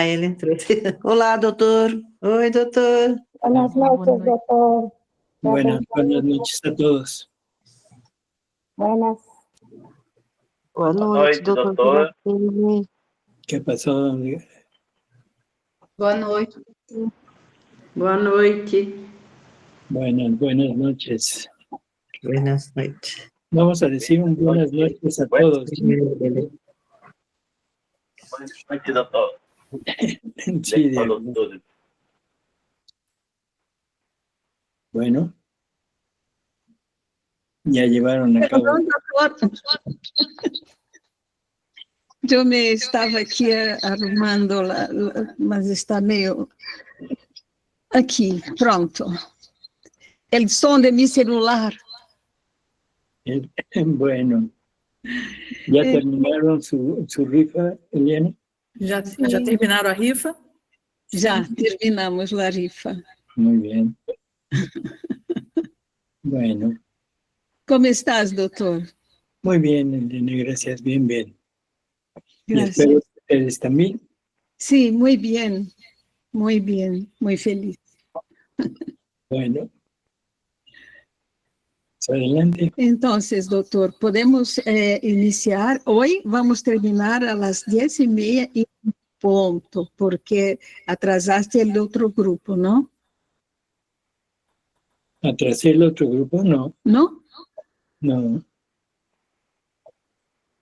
ele entrou. Olá, doutor. Oi, doutor. Buenas noches, doctor. Buenas noches a todos. Buenas. Boa noite, doutor. ¿Qué pasó? Boa noite. Boa noite. Buenas noches. Buenas noches. Vamos a decir un buenas noches a todos. Noite, doutor. Sí, Diego. Bueno. Ya llevaron a cabo. Perdão, doutor. Eu me estava aqui arrumando, mas está meio... Aqui, pronto. El som de mi celular. Bueno. ¿Ya terminaron su rifa, Eliana? Já terminaram a rifa? Já terminamos a rifa. Muy bien. Bueno. Como estás, doutor? Muy bien, Eliana, gracias. Bien. Gracias. Y espero que ustedes también. Sí, muy bien, muy feliz. Bueno. Adelante. Entonces, doutor, podemos iniciar. Hoy vamos terminar a las 10:30 y ponto, porque atrasaste el otro grupo, ¿no? ¿Atrasé el otro grupo? No. ¿No? No.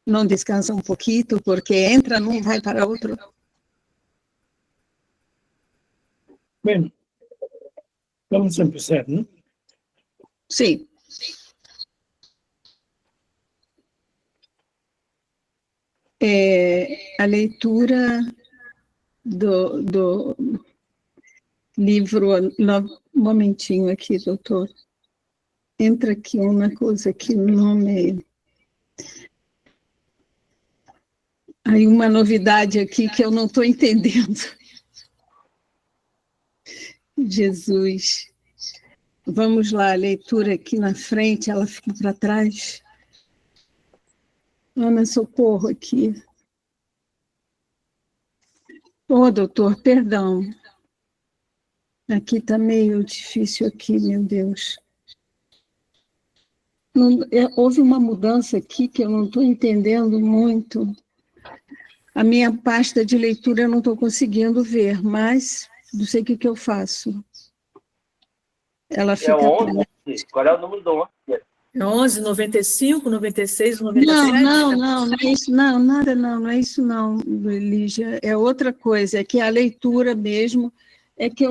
Não descansa um pouquinho, porque entra num, vai para outro. Bueno, vamos a empezar, ¿no? Sim. A leitura do livro... Um momentinho aqui, doutor. Entra aqui uma coisa que não me... Há uma novidade aqui que eu não estou entendendo. Jesus. Vamos lá, a leitura aqui na frente, ela fica para trás. Ana, socorro aqui. Doutor, perdão. Aqui está meio difícil aqui, meu Deus. Houve uma mudança aqui que eu não estou entendendo muito. A minha pasta de leitura eu não estou conseguindo ver, mas não sei o que eu faço. Ela fica... É 11? Qual é o número do 11? É 11, 95, 96, 97? Não é isso, não, nada não é isso não, Lígia, é outra coisa, é que a leitura mesmo, é que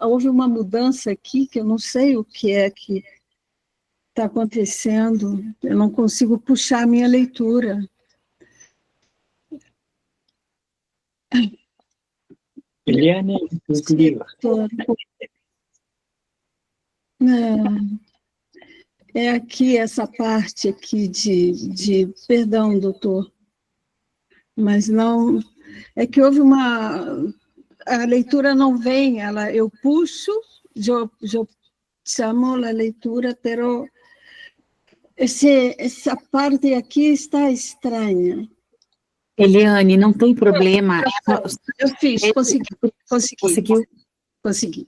houve uma mudança aqui, que eu não sei o que é que está acontecendo, eu não consigo puxar a minha leitura. Eliana, é aqui, essa parte aqui de... Perdão, doutor, mas não... É que houve uma... A leitura não vem, eu puxo, eu chamo a leitura, pero essa parte aqui está estranha. Eliane, não tem problema. Eu fiz, Conseguiu? Consegui.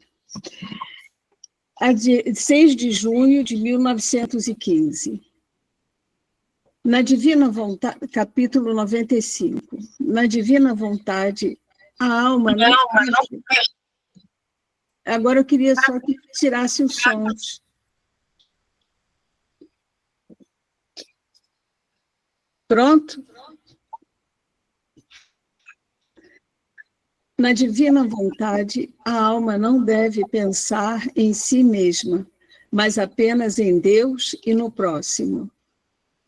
A de 6 de junho de 1915. Na Divina Vontade, capítulo 95. Na Divina Vontade, a alma... Agora eu queria só que tirasse os sons. Pronto? Na divina vontade, a alma não deve pensar em si mesma, mas apenas em Deus e no próximo.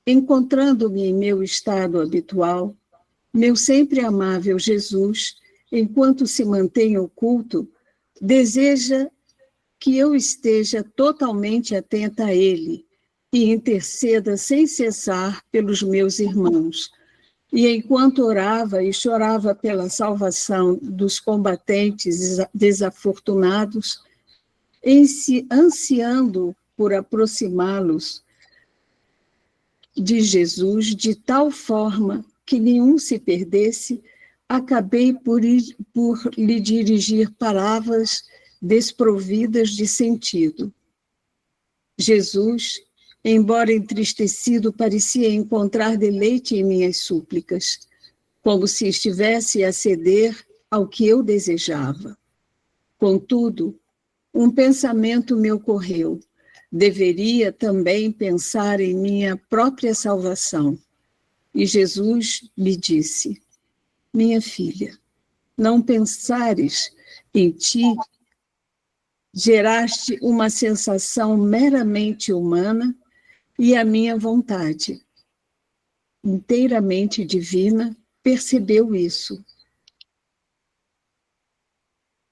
Encontrando-me em meu estado habitual, meu sempre amável Jesus, enquanto se mantém oculto, deseja que eu esteja totalmente atenta a Ele e interceda sem cessar pelos meus irmãos. E enquanto orava e chorava pela salvação dos combatentes desafortunados, ansiando por aproximá-los de Jesus de tal forma que nenhum se perdesse, acabei por lhe dirigir palavras desprovidas de sentido. Jesus, embora entristecido, parecia encontrar deleite em minhas súplicas, como se estivesse a ceder ao que eu desejava. Contudo, um pensamento me ocorreu. Deveria também pensar em minha própria salvação. E Jesus me disse: minha filha, não pensares em ti, geraste uma sensação meramente humana e a minha vontade, inteiramente divina, percebeu isso.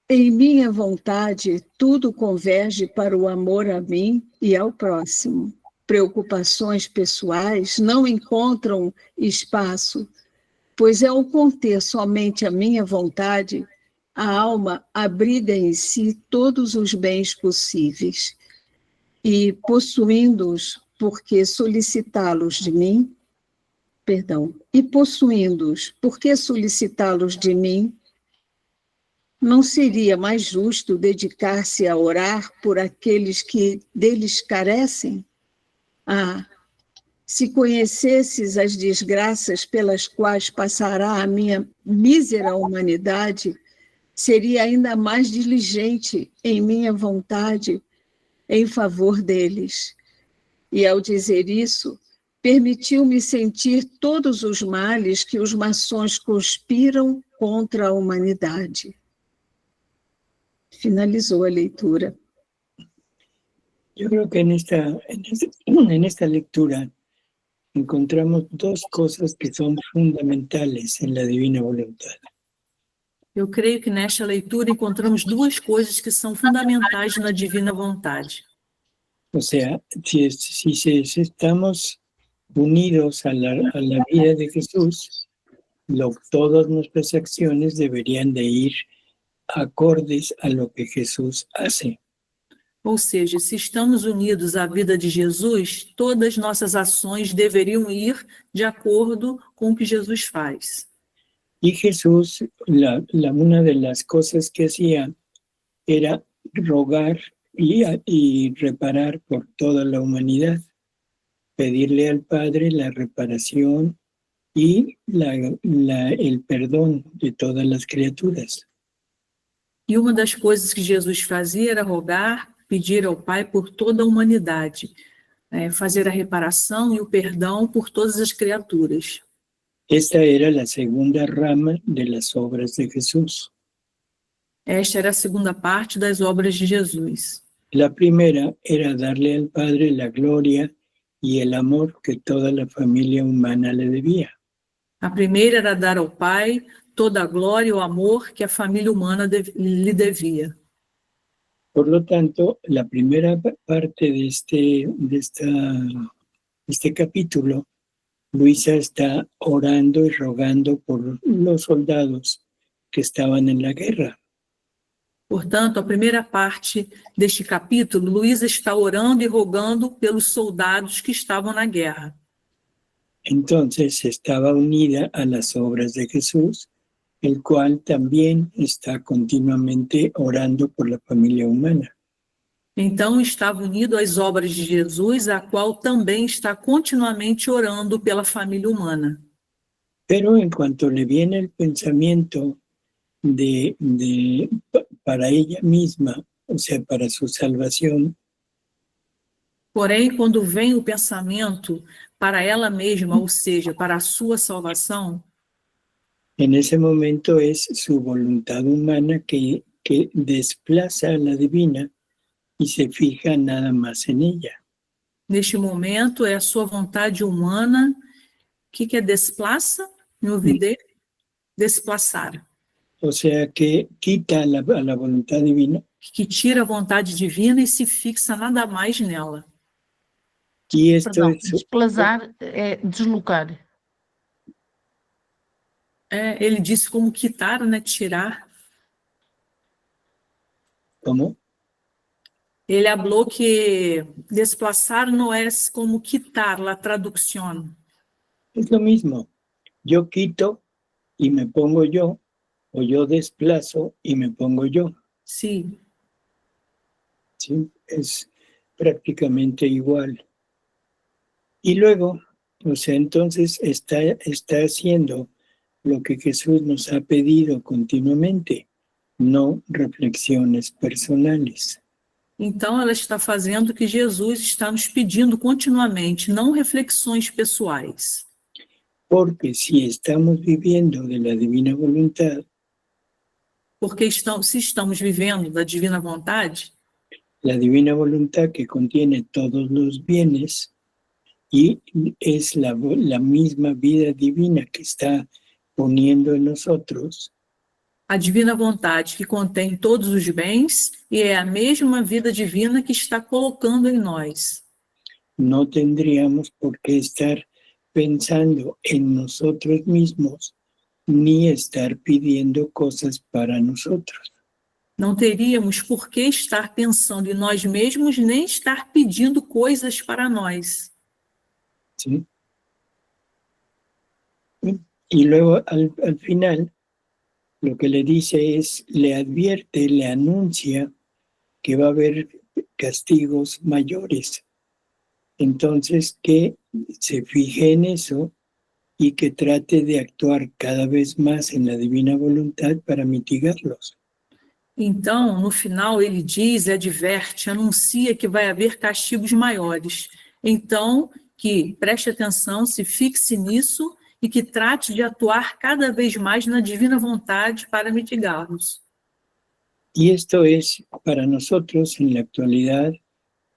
Em minha vontade, tudo converge para o amor a mim e ao próximo. Preocupações pessoais não encontram espaço, pois ao conter somente a minha vontade, a alma abriga em si todos os bens possíveis, e possuindo-os, porque solicitá-los de mim, de mim, não seria mais justo dedicar-se a orar por aqueles que deles carecem? Ah, se conhecesses as desgraças pelas quais passará a minha mísera humanidade, seria ainda mais diligente em minha vontade em favor deles. E ao dizer isso, permitiu-me sentir todos os males que os maçons conspiram contra a humanidade. Finalizou a leitura. Yo creo que en esta lectura encontramos dos cosas que son fundamentales en la divina voluntad. Eu creio que nesta leitura encontramos duas coisas que são fundamentais na divina vontade. O sea, si estamos unidos a la vida de Jesús, todas nuestras acciones deberían de ir acordes a lo que Jesús hace. Ou seja, se estamos unidos à vida de Jesus, todas nossas ações deveriam ir de acordo com o que Jesus faz. Y Jesús, una de las cosas que hacía era rogar y reparar por toda la humanidad, pedirle al Padre la reparación y el perdón de todas las criaturas. E uma das coisas que Jesus fazia era rogar, pedir ao Pai por toda a humanidade, fazer a reparação e o perdão por todas as criaturas. Esta era la segunda rama de las obras de Jesús. Esta era a segunda parte das obras de Jesus. La primera era darle al Padre la gloria y el amor que toda la familia humana le debía. A primeira era dar ao Pai toda a glória e o amor que a família humana lhe devia. Por lo tanto, la primera parte de este capítulo, Luisa está orando y rogando por los soldados que estaban en la guerra. Portanto, a primeira parte deste capítulo, Luísa está orando e rogando pelos soldados que estavam na guerra. Entonces estaba unida a las obras de Jesús, el cual también está continuamente orando por la familia humana. Então, estava unido às obras de Jesus, a qual também está continuamente orando pela família humana. Pero en cuanto le viene el pensamiento para ella misma, o sea, para su salvación, Porém, quando vem o pensamento para ela mesma, ou seja, para a sua salvação, en ese momento es su voluntad humana que desplaza a la divina y se fija nada más en ella. neste momento é a sua vontade humana que é desplaça, me ouvidei? Desplaçar. O sea, que quita a la voluntad divina Que tira a vontade divina e se fixa nada mais nela. y esto Perdão, es... desplazar é deslocar. Ele disse como quitar, né? Tirar. ¿Cómo? Ele falou que desplaçar não é como quitar, la traducción. Es lo mismo. Yo quito y me pongo yo, o yo desplazo y me pongo yo. Sí. ¿Sí? Es prácticamente igual. Y luego, o sea, entonces está haciendo lo que Jesús nos ha pedido continuamente, no reflexiones personales. Então, ela está fazendo o que Jesus está nos pedindo continuamente, não reflexões pessoais. Porque si estamos viviendo de la divina voluntad, Porque se estamos vivendo da divina vontade, la divina voluntad que contiene todos los bienes y es la misma vida divina que está poniendo en nosotros, a divina vontade que contém todos os bens e é a mesma vida divina que está colocando em nós. no tendríamos por qué estar pensando en nosotros mismos ni estar pidiendo cosas para nosotros. Não teríamos por que estar pensando em nós mesmos, nem estar pedindo coisas para nós. ¿Sí? Y luego al final lo que le dice es, le advierte, le anuncia que va a haber castigos mayores. Entonces que se fije en eso y que trate de actuar cada vez más en la divina voluntad para mitigarlos. Então, no final, ele diz, adverte, anuncia que vai haver castigos maiores. Então, que preste atenção, se fixe nisso e que trate de atuar cada vez mais na divina vontade para mitigá-los. Y esto es, para nosotros en la actualidad,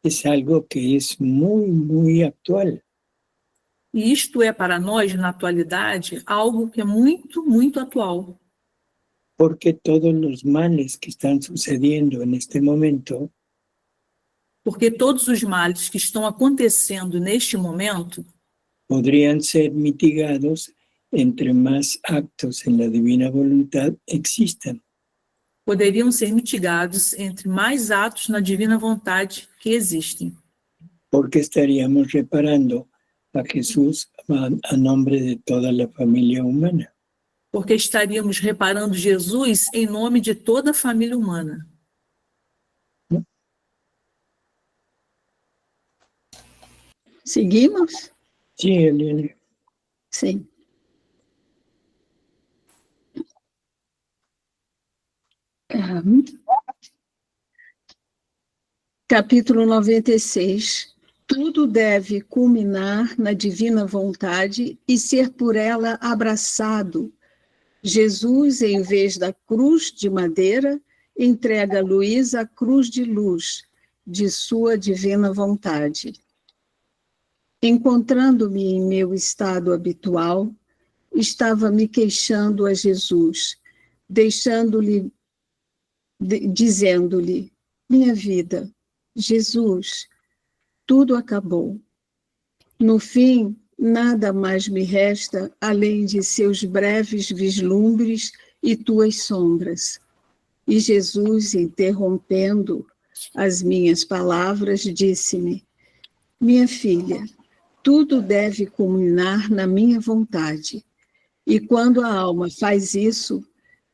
es algo que es muy, muy actual. E isto é, para nós, na atualidade, algo que é muito, muito atual. Porque todos los males que están sucediendo en este momento Porque todos os males que estão acontecendo neste momento podrían ser mitigados entre más actos en la divina voluntad existan. poderiam ser mitigados entre mais atos na divina vontade que existem. Porque estaríamos reparando a Jesús a nombre de toda la familia humana. Porque estaríamos reparando Jesus em nome de toda a família humana. Seguimos? Sí, Eliane. Sim. Capítulo 96. Tudo deve culminar na divina vontade e ser por ela abraçado. Jesus, em vez da cruz de madeira, entrega a Luísa a cruz de luz, de sua divina vontade. Encontrando-me em meu estado habitual, estava me queixando a Jesus, dizendo-lhe, minha vida, Jesus, tudo acabou. No fim, nada mais me resta além de seus breves vislumbres e tuas sombras. E Jesus, interrompendo as minhas palavras, disse-me, minha filha, tudo deve culminar na minha vontade. E quando a alma faz isso,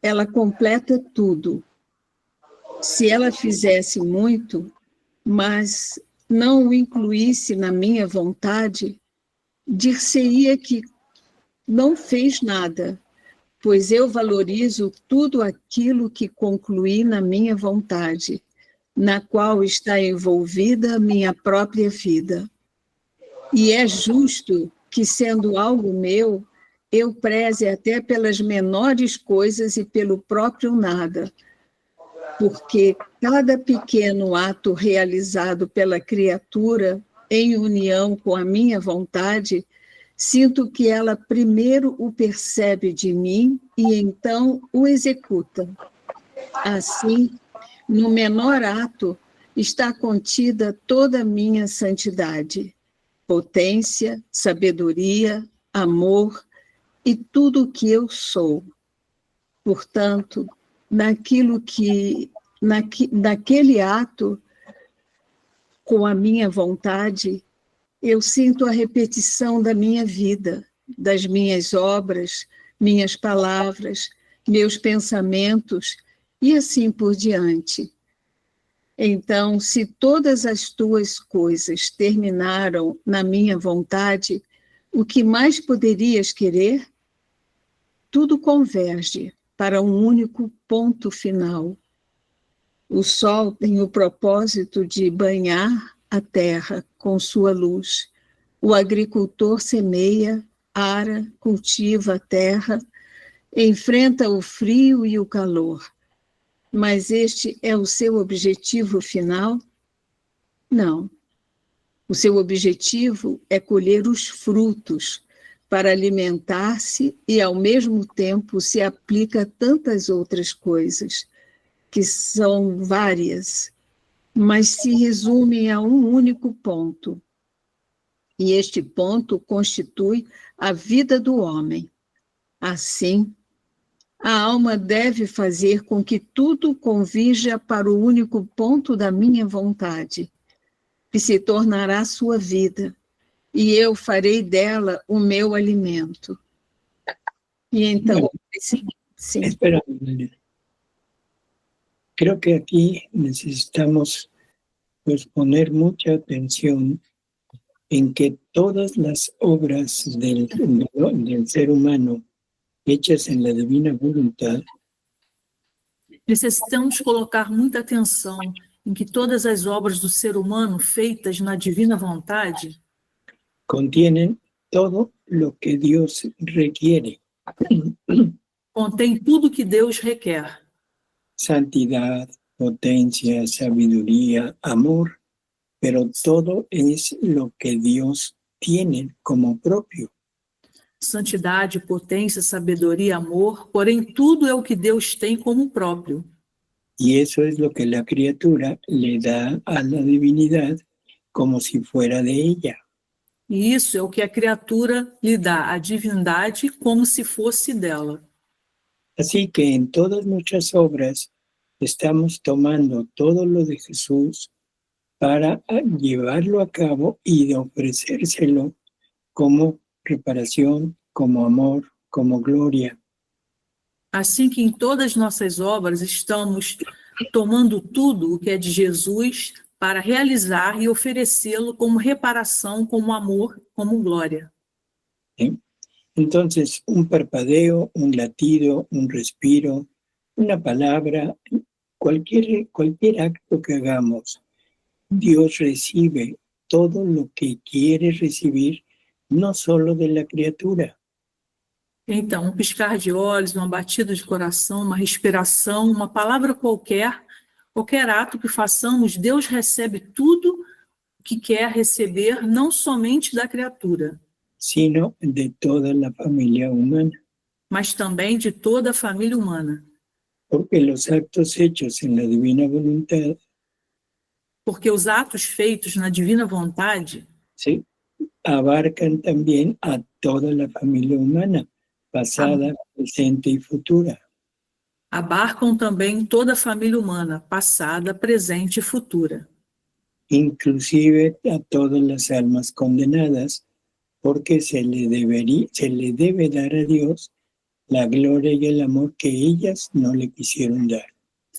ela completa tudo. Se ela fizesse muito, mas não o incluísse na minha vontade, dir-se-ia que não fez nada, pois eu valorizo tudo aquilo que concluí na minha vontade, na qual está envolvida a minha própria vida. E é justo que, sendo algo meu, eu preze até pelas menores coisas e pelo próprio nada, porque cada pequeno ato realizado pela criatura em união com a minha vontade, sinto que ela primeiro o percebe de mim e então o executa. Assim, no menor ato está contida toda a minha santidade, potência, sabedoria, amor e tudo o que eu sou. Portanto, naquele ato, com a minha vontade, eu sinto a repetição da minha vida, das minhas obras, minhas palavras, meus pensamentos e assim por diante. Então, se todas as tuas coisas terminaram na minha vontade, o que mais poderias querer? Tudo converge para um único ponto final. O sol tem o propósito de banhar a terra com sua luz. O agricultor semeia, ara, cultiva a terra, enfrenta o frio e o calor. Mas este é o seu objetivo final? Não. O seu objetivo é colher os frutos para alimentar-se e, ao mesmo tempo, se aplica a tantas outras coisas, que são várias, mas se resumem a um único ponto. E este ponto constitui a vida do homem. Assim, a alma deve fazer com que tudo convirja para o único ponto da minha vontade, que se tornará sua vida, e eu farei dela o meu alimento. E então, sim. Espera, creo que aquí necesitamos pues, poner mucha atención en que todas las obras del ser humano hechas en la divina voluntad Necessitamos colocar muita atenção em que todas as obras do ser humano feitas na divina vontade contienen todo lo que Dios requiere. contém tudo que Deus requer. Santidad, potencia, sabiduría, amor, pero todo es lo que Dios tiene como propio. Santidade, potência, sabedoria, amor, porém tudo é o que Deus tem como próprio. Y eso es lo que la criatura le da a la divinidad como si fuera de ella. E isso é o que a criatura lhe dá à divindade como se fosse dela. Así que en todas nuestras obras estamos tomando todo lo de Jesús para llevarlo a cabo y de ofrecérselo como reparación, como amor, como gloria. Assim que em todas nossas obras estamos tomando tudo o que é de Jesus para realizar e oferecê-lo como reparação, como amor, como glória. ¿Sí? Entonces, un parpadeo, un latido, un respiro, una palabra, cualquier acto que hagamos, Dios recibe todo lo que quiere recibir, no solo de la criatura. Então, um piscar de olhos, uma batida de coração, uma respiração, uma palavra qualquer ato que façamos, Deus recebe tudo o que quer receber, não somente da criatura, sino de toda la familia humana. mas também de toda a família humana. Porque los actos hechos en la divina voluntad, Porque os atos feitos na divina vontade, ¿sí?, abarcan también a toda la familia humana, pasada, presente y futura. abarcam também toda a família humana, passada, presente e futura. Inclusive a todas las almas condenadas, porque se le debe dar a Dios la gloria y el amor que ellas no le quisieron dar.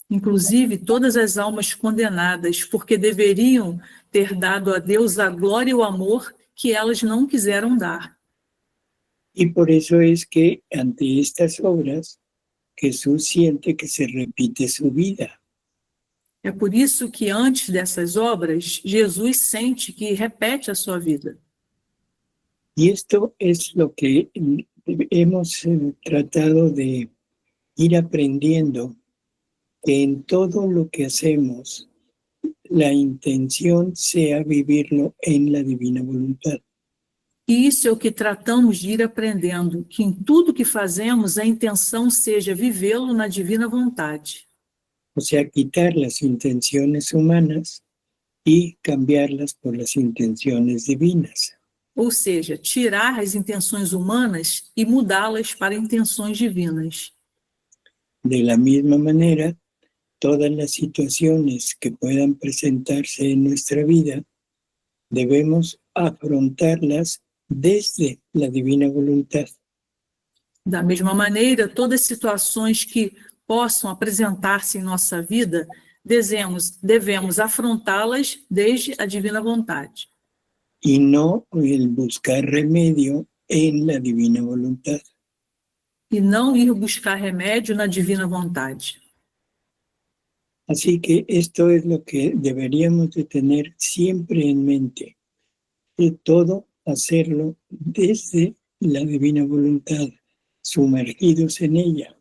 Inclusive todas as almas condenadas, porque deveriam ter dado a Deus a glória e o amor que elas não quiseram dar. Y por eso es que ante estas obras, Jesús siente que se repite su vida. É por isso que antes dessas obras, Jesus sente que repete a sua vida. Y esto es lo que hemos tratado de ir aprendiendo, que en todo lo que hacemos, la intención sea vivirlo en la divina voluntad. E isso é o que tratamos de ir aprendendo, que em tudo que fazemos a intenção seja vivê-lo na divina vontade. O sea, quitar las intenciones humanas y cambiarlas por las intenciones divinas. Ou seja, tirar as intenções humanas e mudá-las para intenções divinas. De la misma manera, todas las situaciones que puedan presentarse en nuestra vida, debemos afrontarlas desde la divina voluntad. Da mesma maneira, todas as situações que possam apresentar-se em nossa vida, devemos afrontá-las desde a divina vontade. Y no el buscar remedio en la divina voluntad. E não ir buscar remédio na divina vontade. Así que esto es lo que deberíamos de tener siempre en mente, de todo hacerlo desde la divina voluntad, sumergidos en ella.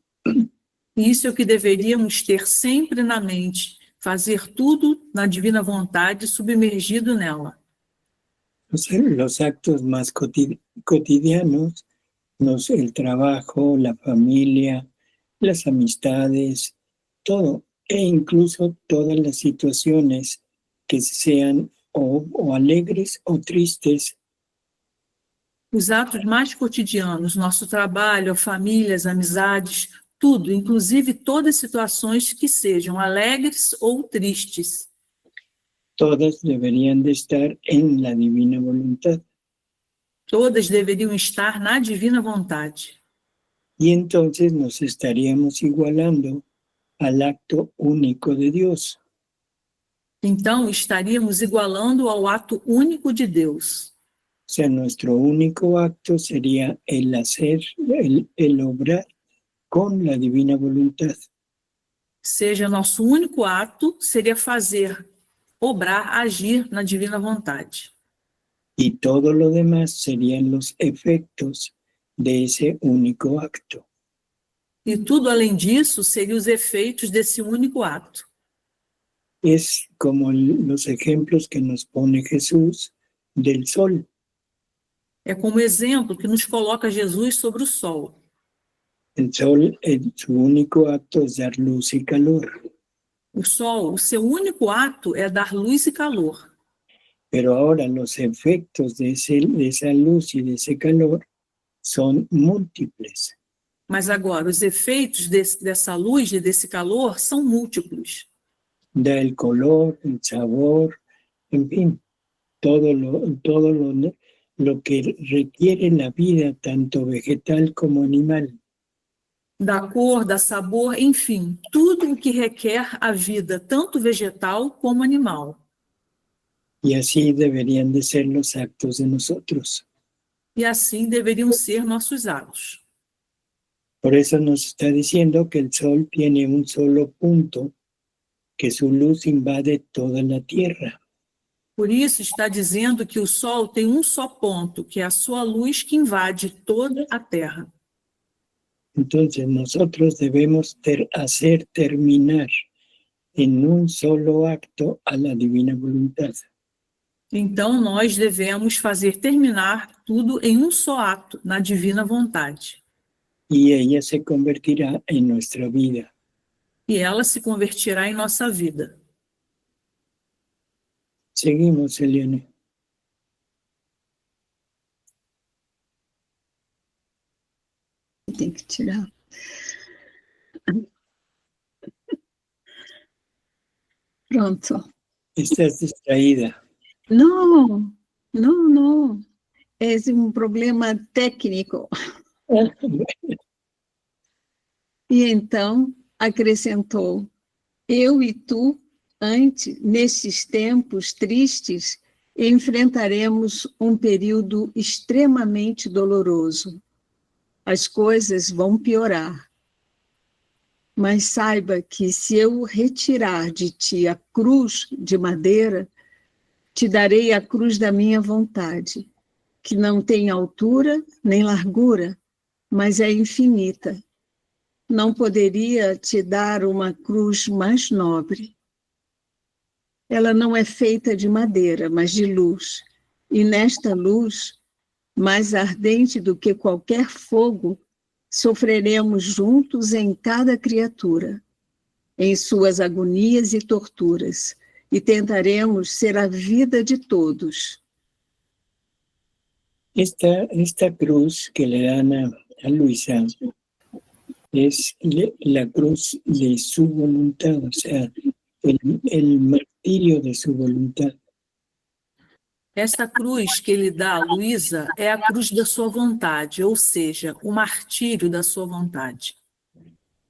Isso é o que deveríamos ter sempre na mente, fazer tudo na divina vontade, submergido nela. Los actos más cotidianos, el trabajo, la familia, las amistades, todo, e incluso todas las situaciones que sean o alegres o tristes. Os atos mais cotidianos, nosso trabalho, a família, as amizades, tudo, inclusive todas as situações que sejam alegres ou tristes. Todas deberían de estar en la divina voluntad. Todas deveriam estar na divina vontade. Y entonces nos estaríamos igualando al acto único de Dios. Então, estaríamos igualando ao ato único de Deus. O sea, nuestro único acto sería el hacer, el obrar con la divina voluntad. Seja, nosso único ato seria fazer, obrar, agir na divina vontade. Y todo lo demás serían los efectos de ese único acto. E tudo além disso seriam os efeitos desse único ato. Es como los ejemplos que nos pone Jesús del sol. É como exemplo que nos coloca Jesus sobre o sol. El sol, su único acto es dar luz y calor. O sol, o seu único ato é dar luz e calor. Pero ahora los efectos de esa luz y de ese calor son múltiples. Mas agora, os efeitos dessa luz e desse calor são múltiplos. Da el color, el sabor, en fin, todo lo que requiere la vida, tanto vegetal como animal. Da cor, da sabor, enfim, tudo o que requer a vida, tanto vegetal como animal. Y así deberían de ser los actos de nosotros. E assim deveriam ser nossos atos. Por eso nos está diciendo que el sol tiene un solo punto, que su luz invade toda la tierra. Por isso está dizendo que o sol tem um só ponto, que é a sua luz que invade toda a terra. Entonces nosotros debemos hacer terminar en un solo acto a la divina voluntad. Então nós devemos fazer terminar tudo em um só ato, na divina vontade. Y ella se convertirá en nuestra vida. E ela se convertirá em nossa vida. Seguimos, Eliane. Tem que tirar. Pronto. Estás distraída. Não, não, não. É um problema técnico. E então acrescentou: eu e tu, antes, nestes tempos tristes, enfrentaremos um período extremamente doloroso. As coisas vão piorar. Mas saiba que se eu retirar de ti a cruz de madeira, te darei a cruz da minha vontade, que não tem altura nem largura, mas é infinita. Não poderia te dar uma cruz mais nobre. Ela não é feita de madeira, mas de luz. E nesta luz, mais ardente do que qualquer fogo, sofreremos juntos em cada criatura, em suas agonias e torturas, e tentaremos ser a vida de todos. Esta cruz que le dan a Luisa es la cruz de su voluntad, o sea, el martirio de su voluntad. Essa cruz que ele dá a Luísa é a cruz da sua vontade, ou seja, o martírio da sua vontade.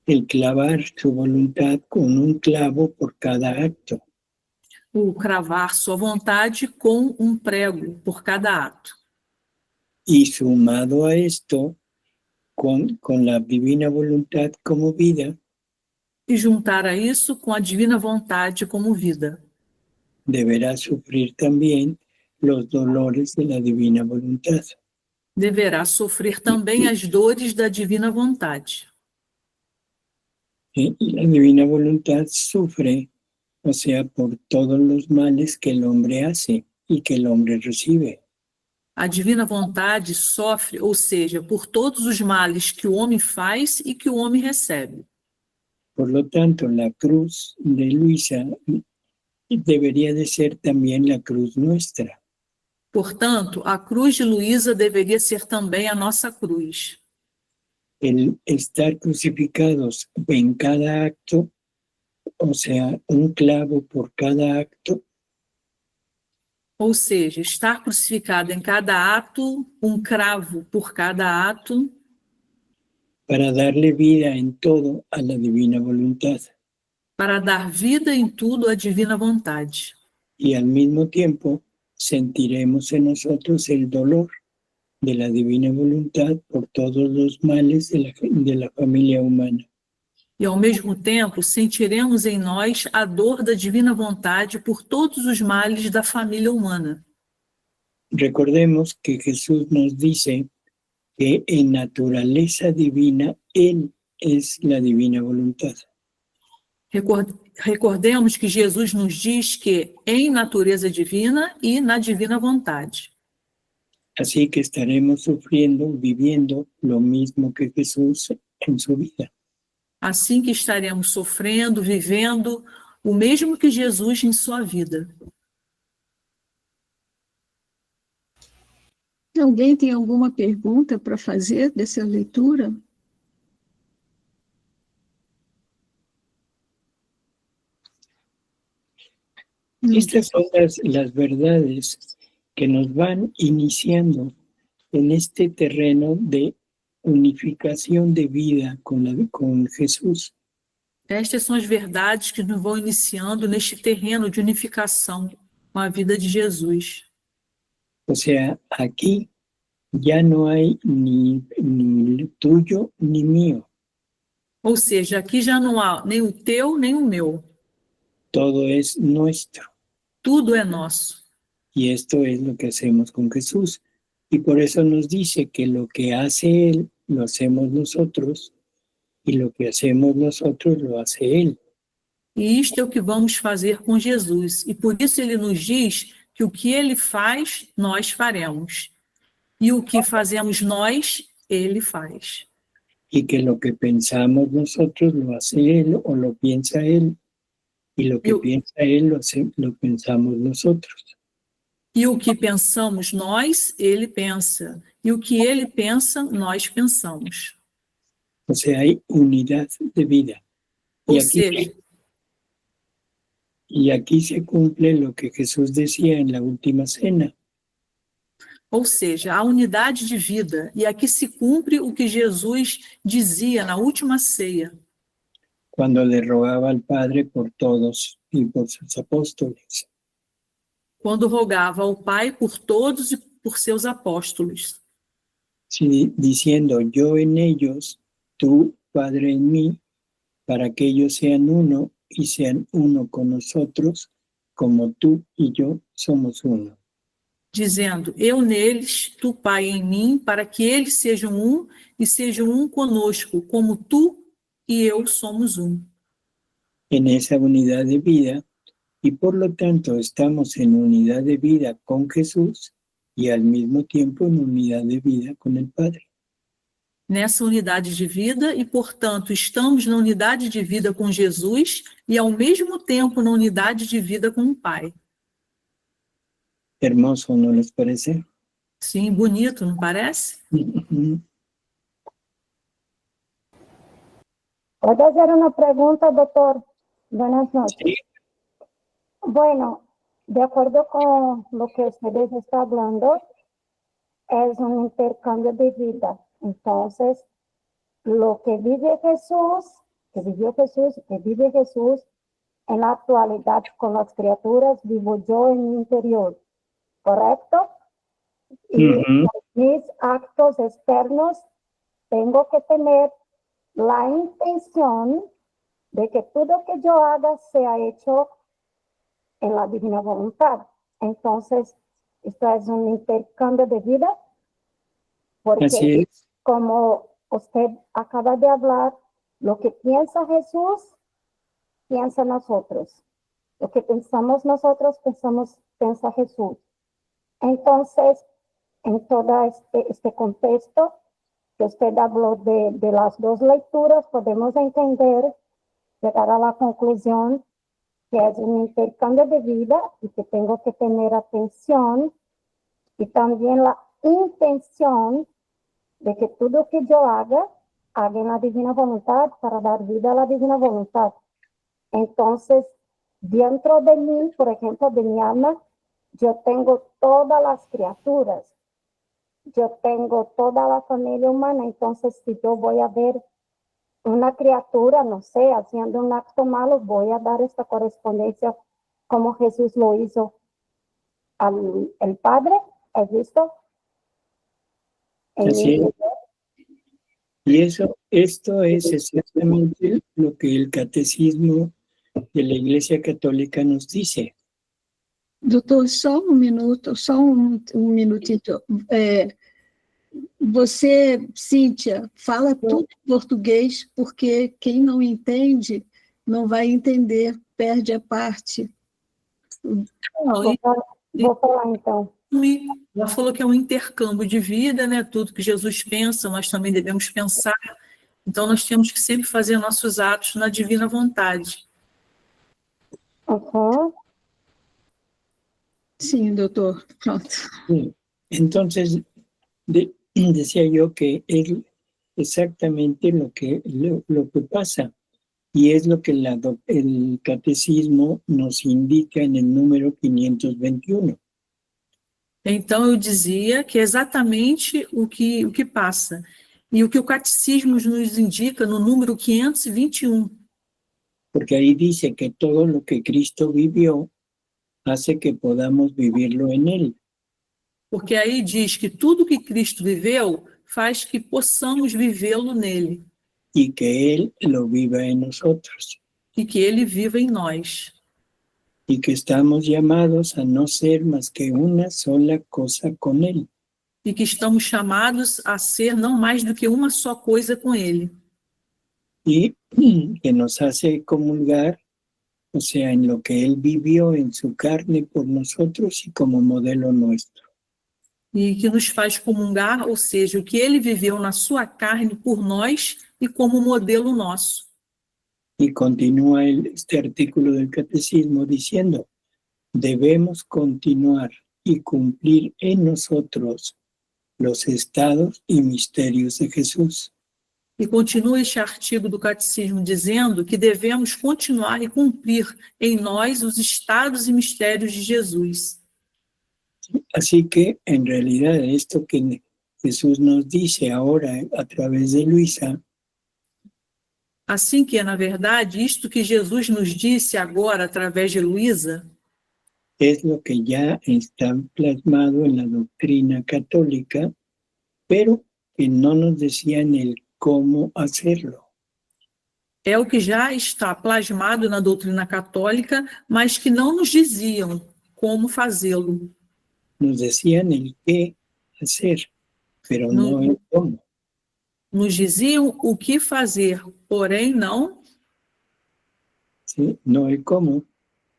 El clavar su voluntad con un clavo por cada acto. O cravar sua vontade com um prego por cada ato. Y sumado a esto, con la divina voluntad como vida, E juntar a isso com a divina vontade como vida. deberá sufrir también los dolores de la divina voluntad. Deverá sofrer também as dores da divina vontade. Y la divina voluntad sufre, o sea, por todos los males que el hombre hace y que el hombre recibe. A divina vontade sofre, ou seja, por todos os males que o homem faz e que o homem recebe. Por lo tanto, la cruz de Luisa debería de ser también la cruz nuestra. Portanto, a cruz de Luísa deveria ser também a nossa cruz. El estar crucificados en cada acto, o sea, un clavo por cada acto, Ou seja, estar crucificado em cada ato, um cravo por cada ato, para darle vida en todo a la divina voluntad. para dar vida em tudo à divina vontade. Y al mismo tiempo sentiremos en nosotros el dolor de la divina voluntad por todos los males de la familia humana. E, ao mesmo tempo, sentiremos em nós a dor da divina vontade por todos os males da família humana. Recordemos que Jesús nos dice que en naturaleza divina Él es la divina voluntad. Recordemos que Jesus nos diz que em natureza divina e na divina vontade. Así que estaremos sufriendo, viviendo lo mismo que Jesús en su vida. Assim que estaremos sofrendo, vivendo o mesmo que Jesus em sua vida. Alguém tem alguma pergunta para fazer dessa leitura? Estas son las verdades que nos van iniciando en este terreno de unificación de vida con Jesús. Estas são as verdades que nos vão iniciando neste terreno de unificação com a vida de Jesus. O sea, aquí ya no hay ni tuyo ni mío. Ou seja, aqui já não há nem o teu, nem o meu. Todo es nuestro. Tudo é nosso. Y esto es lo que hacemos con Jesús. Y por eso nos dice que lo que hace Él, lo hacemos nosotros, y lo que hacemos nosotros, lo hace Él. E isto é o que vamos fazer com Jesus. E por isso ele nos diz que o que ele faz, nós faremos. E o que fazemos nós, ele faz. Y que lo que pensamos nosotros, lo hace Él o lo piensa Él. Y lo que piensa Él, lo pensamos nosotros. E o que pensamos nós, ele pensa. E o que ele pensa, nós pensamos. O sea, hay unidad de vida. Ou seja, Y aquí se cumple lo que Jesús decía en la última cena. Ou seja, a unidade de vida. E aqui se cumpre o que Jesus dizia na última ceia. Cuando le rogaba al Padre por todos y por sus apóstoles. Quando rogava ao Pai por todos e por seus apóstolos. Sí, diciendo, yo en ellos, tú, Padre, en mí, para que ellos sean uno y sean uno con nosotros, como tú y yo somos uno. Dizendo, eu neles, tu, Pai, em mim, para que eles sejam um e sejam um conosco, como tu e eu somos um. En esa unidad de vida, y por lo tanto estamos en unidad de vida con Jesús y al mismo tiempo en unidad de vida con el Padre. Nessa unidade de vida e, portanto, estamos na unidade de vida com Jesus e, ao mesmo tempo, na unidade de vida com o Pai. Hermoso, ¿no les parece? Sim, bonito, não parece? ¿Puedo hacer una pregunta, doctor? Buenas noches. Sí. Bueno, de acuerdo con lo que ustedes están hablando, es un intercambio de vida. Entonces, lo que vive Jesús, que vivió Jesús, que vive Jesús, en la actualidad con las criaturas, vivo yo en mi interior, ¿correcto? Y Ujú. mis actos externos, tengo que tener la intención de que todo que yo haga sea hecho en la divina voluntad. Entonces, esto es un intercambio de vida, porque Así es. como usted acaba de hablar, lo que piensa Jesús, piensa nosotros. Lo que pensamos nosotros, piensa Jesús. Entonces, en todo este contexto que usted habló de las dos lecturas, podemos entender, llegar a la conclusión que es un intercambio de vida y que tengo que tener atención y también la intención de que todo que yo haga en la divina voluntad para dar vida a la divina voluntad. Entonces, dentro de mí, por ejemplo, de mi alma, yo tengo todas las criaturas, yo tengo toda la familia humana. Entonces, si yo voy a ver una criatura, no sé, haciendo un acto malo, voy a dar esta correspondencia como Jesús lo hizo al el Padre. ¿Has visto? Así es. Y esto es exactamente lo que el catecismo de la Iglesia Católica nos dice. Doutor, só um minuto, só um minutinho. Você, Cíntia, fala tudo em português, porque quem não entende não vai entender, perde a parte. Não, Vou falar então. ela falou que é um intercâmbio de vida, né? Tudo que Jesus pensa, nós também devemos pensar. Então, nós temos que sempre fazer nossos atos na divina vontade. Uhum. Sim, doutor, pronto. Sí. Entonces, decía yo que es exactamente lo que pasa, y es lo que el catecismo nos indica en el número 521. Então, eu dizia que é exatamente o que passa. E o que o catecismo nos indica no número 521. Porque ahí dice que todo lo que Cristo vivió hace que podamos vivirlo en Él. Porque aí diz que tudo que Cristo viveu faz que possamos vivê-lo nele. Y que Él lo viva en nosotros. E que ele viva em nós. Y que estamos llamados a no ser más que una sola cosa con Él. E que estamos chamados a ser não mais do que uma só coisa com ele. Y que nos hace comulgar, o sea, en lo que Él vivió en su carne por nosotros y como modelo nuestro. E que nos faz comungar, ou seja, o que ele viveu na sua carne por nós e como modelo nosso. Y continúa este artículo del catecismo diciendo, debemos continuar y cumplir en nosotros los estados y misterios de Jesús. E continua este artigo do catecismo dizendo que devemos continuar e cumprir em nós os estados e mistérios de Jesus. Así que, en realidad, esto que Jesús nos dice ahora a través de Luisa, Assim que, na verdade, isto que Jesus nos disse agora através de Luísa, es lo que ya está plasmado en la doctrina católica, pero que no nos decían el cómo hacerlo. é o que já está plasmado na doutrina católica, mas que não nos diziam como fazê-lo. Nos decían el qué hacer, pero no el cómo. Nos diziam o que fazer, porém não, ¿Sí? No el cómo.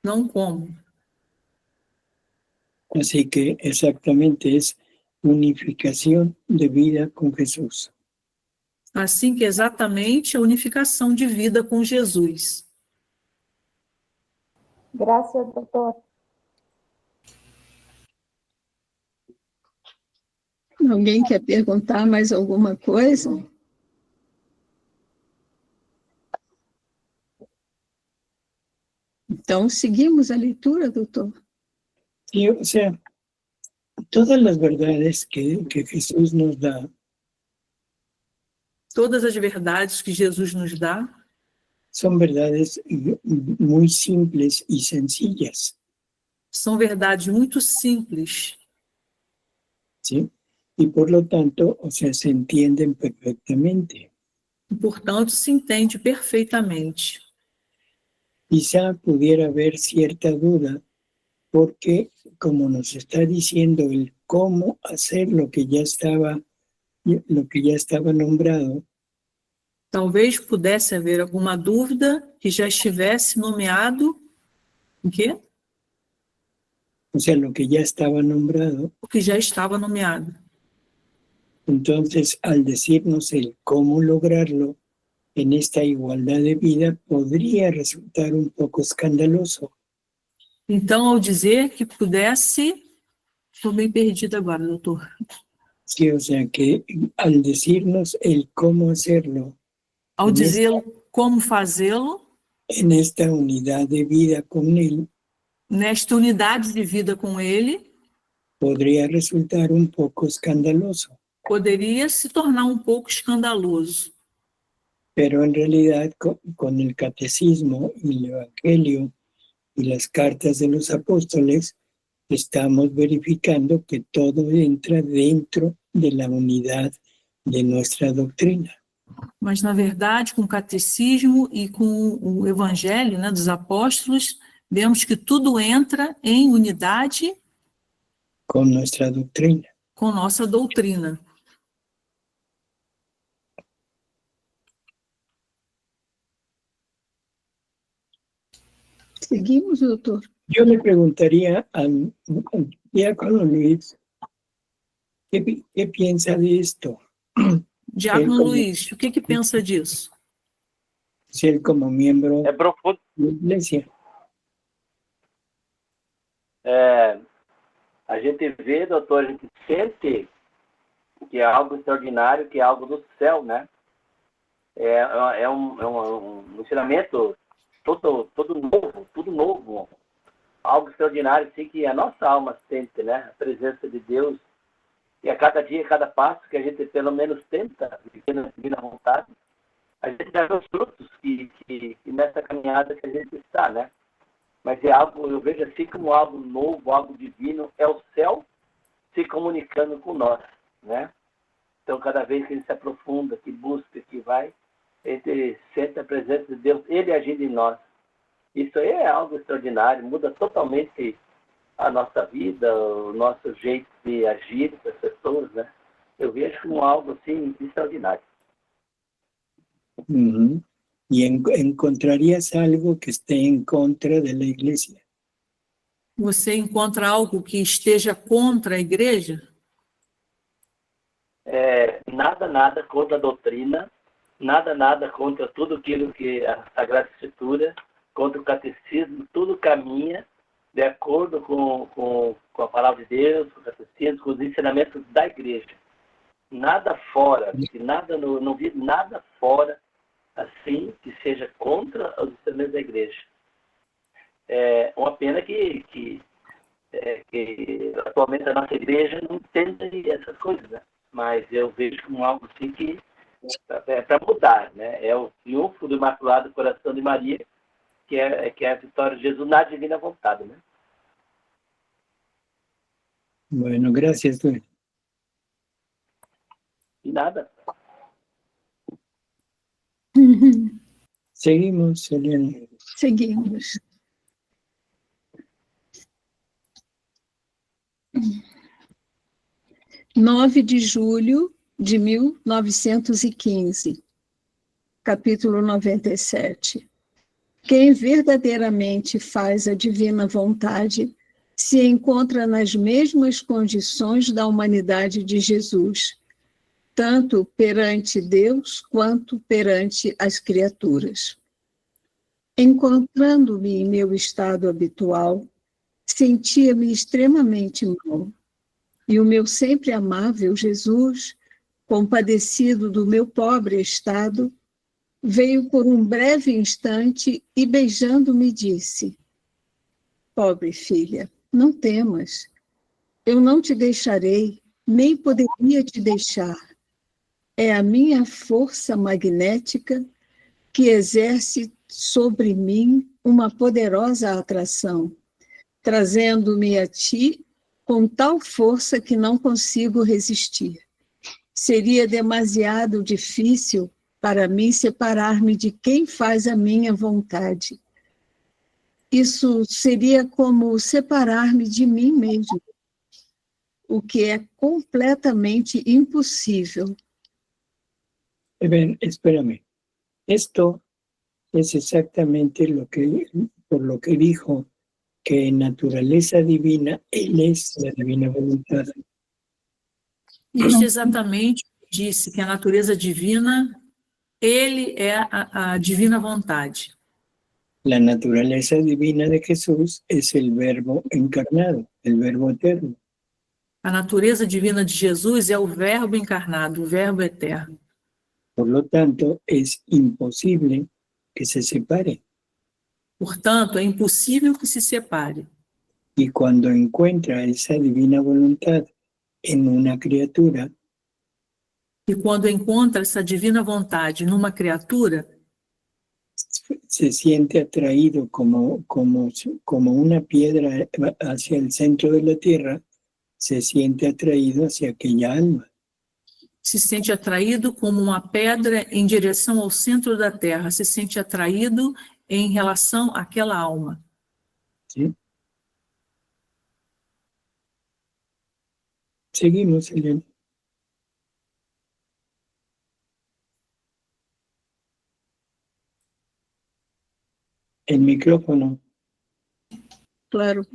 não como. Así que exactamente es unificación de vida con Jesús. Assim que exatamente a unificação de vida com Jesus. Gracias, doutor. Alguém quer perguntar mais alguma coisa? Então, seguimos a leitura, doutor? Sí, o sea, todas las verdades que Jesús nos da Todas as verdades que Jesus nos dá son verdades muy simples y sencillas, são verdades muito simples, ¿sí? Y por lo tanto, o sea, se entienden perfectamente. e, portanto, se entende perfeitamente. Quizá pudiera haber cierta duda, porque como nos está diciendo el cómo hacer lo que ya estaba nombrado, Talvez pudesse haver alguma dúvida que já estivesse nomeado o quê? o sea, lo que ya estaba nombrado. O que já estava nomeado. Entonces, al decirnos el cómo lograrlo en esta igualdad de vida, podría resultar un poco escandaloso. Então, ao dizer que pudesse... Estou bem perdida agora, doutor. Sí, o sea, que al decirnos el cómo hacerlo Ao dizer como fazê-lo, en esta unidad de vida con él, nesta unidade de vida com ele, podría resultar un poco escandaloso. poderia se tornar um pouco escandaloso. Pero en realidad con el catecismo y el evangelio y las cartas de los apóstoles, estamos verificando que todo entra dentro de la unidad de nuestra doctrina. Mas, na verdade, com o catecismo e com o evangelho, né, dos apóstolos, vemos que tudo entra em unidade Con nuestra doctrina. com nossa doutrina. Seguimos, doutor? Yo le preguntaría al diácono Luis, ¿qué piensa de esto? Diácono como- Luiz, o que pensa disso? Si él como miembro É profundo. de la iglesia. A gente vê, doutor, a gente sente que é algo extraordinário, que é algo do céu, né? É um ensinamento tudo novo, algo extraordinário, assim, que a nossa alma sente, né? A presença de Deus. E a cada dia, a cada passo que a gente pelo menos tenta viver na divina vontade, a gente já vê os frutos que nessa caminhada que a gente está, né? Mas é algo, eu vejo assim como algo novo, algo divino, é o céu se comunicando com nós, né? Então, cada vez que a gente se aprofunda, que busca, que vai, a gente sente a presença de Deus, Ele agindo em nós. Isso aí é algo extraordinário, muda totalmente a nossa vida, o nosso jeito de agir com as pessoas, né? Eu vejo como algo assim extraordinário. Ujú. ¿Y encontrarías algo que esté en contra de la iglesia? Você encontra algo que esteja contra a igreja? Nada contra a doutrina, nada contra tudo aquilo que a Sagrada Escritura, contra o catecismo, tudo caminha de acordo com a palavra de Deus, com o catecismo, com os ensinamentos da igreja. Nada fora, não vi nada fora assim que seja contra os ensinamentos da igreja. É uma pena que atualmente a nossa igreja não entende essas coisas, né? Mas eu vejo como algo assim que é para mudar, né? É o triunfo do Imaculado Coração de Maria, que é a vitória de Jesus na divina vontade, né? Bueno, gracias, Luis. E nada. Seguimos, Eliana. Seguimos. Nove de julho de 1915, capítulo 97. Quem verdadeiramente faz a divina vontade se encontra nas mesmas condições da humanidade de Jesus, tanto perante Deus quanto perante as criaturas. Encontrando-me em meu estado habitual, sentia-me extremamente mal, e o meu sempre amável Jesus, compadecido do meu pobre estado, veio por um breve instante e, beijando-me, disse: pobre filha, não temas. Eu não te deixarei, nem poderia te deixar. É a minha força magnética que exerce sobre mim uma poderosa atração, trazendo-me a ti com tal força que não consigo resistir. Seria demasiado difícil para mim separar-me de quem faz a minha vontade. Isso seria como separar-me de mim mesmo, o que é completamente impossível. Ven, espérame. Esto es exactamente por lo que dijo que en naturaleza divina Él es la divina voluntad. Isso é exatamente o que disse, que a natureza divina, ele é a divina vontade. La naturaleza divina de Jesús es el verbo encarnado, el verbo eterno. A natureza divina de Jesus é o verbo encarnado, o verbo eterno. Por lo tanto, es imposible que se separe. Portanto, é impossível que se separe. Y cuando encuentra esa divina voluntad en una criatura, E quando encontra essa divina vontade numa criatura, se siente atraído como una piedra hacia el centro de la tierra, se siente atraído hacia aquella alma. se sente atraído como uma pedra em direção ao centro da Terra, se sente atraído em relação àquela alma. ¿Sí? Seguimos, Elena. El micrófono. Claro.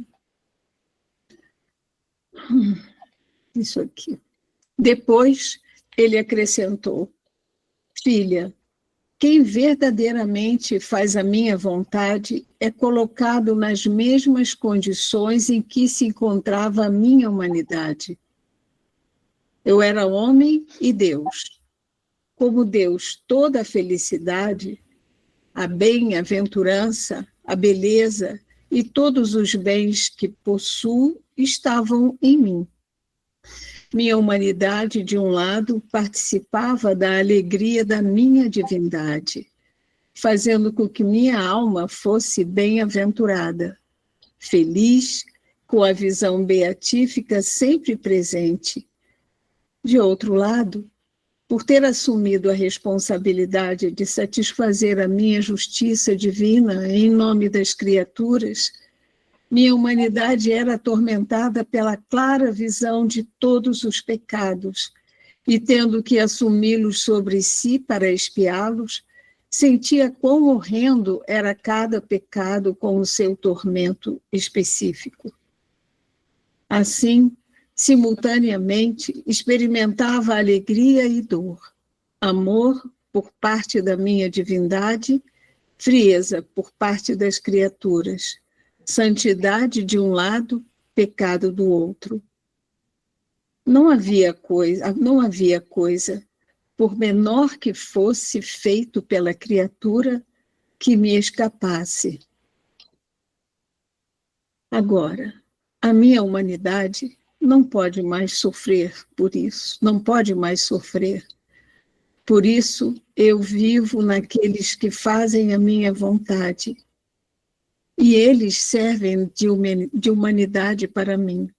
Isso aqui. Depois, ele acrescentou: Filha, quem verdadeiramente faz a minha vontade é colocado nas mesmas condições em que se encontrava a minha humanidade. Eu era homem e Deus. Como Deus, toda a felicidade, a bem-aventurança, a beleza e todos os bens que possuo estavam em mim. Minha humanidade, de um lado, participava da alegria da minha divindade, fazendo com que minha alma fosse bem-aventurada, feliz, com a visão beatífica sempre presente. De outro lado, por ter assumido a responsabilidade de satisfazer a minha justiça divina em nome das criaturas, minha humanidade era atormentada pela clara visão de todos os pecados, e tendo que assumi-los sobre si para expiá-los, sentia quão horrendo era cada pecado com o seu tormento específico. Assim, simultaneamente, experimentava alegria e dor, amor por parte da minha divindade, frieza por parte das criaturas, santidade de um lado, pecado do outro. Não havia coisa, por menor que fosse feito pela criatura, que me escapasse. Agora, a minha humanidade não pode mais sofrer por isso, não pode mais sofrer. Por isso, eu vivo naqueles que fazem a minha vontade, e eles servem de humanidade para mim.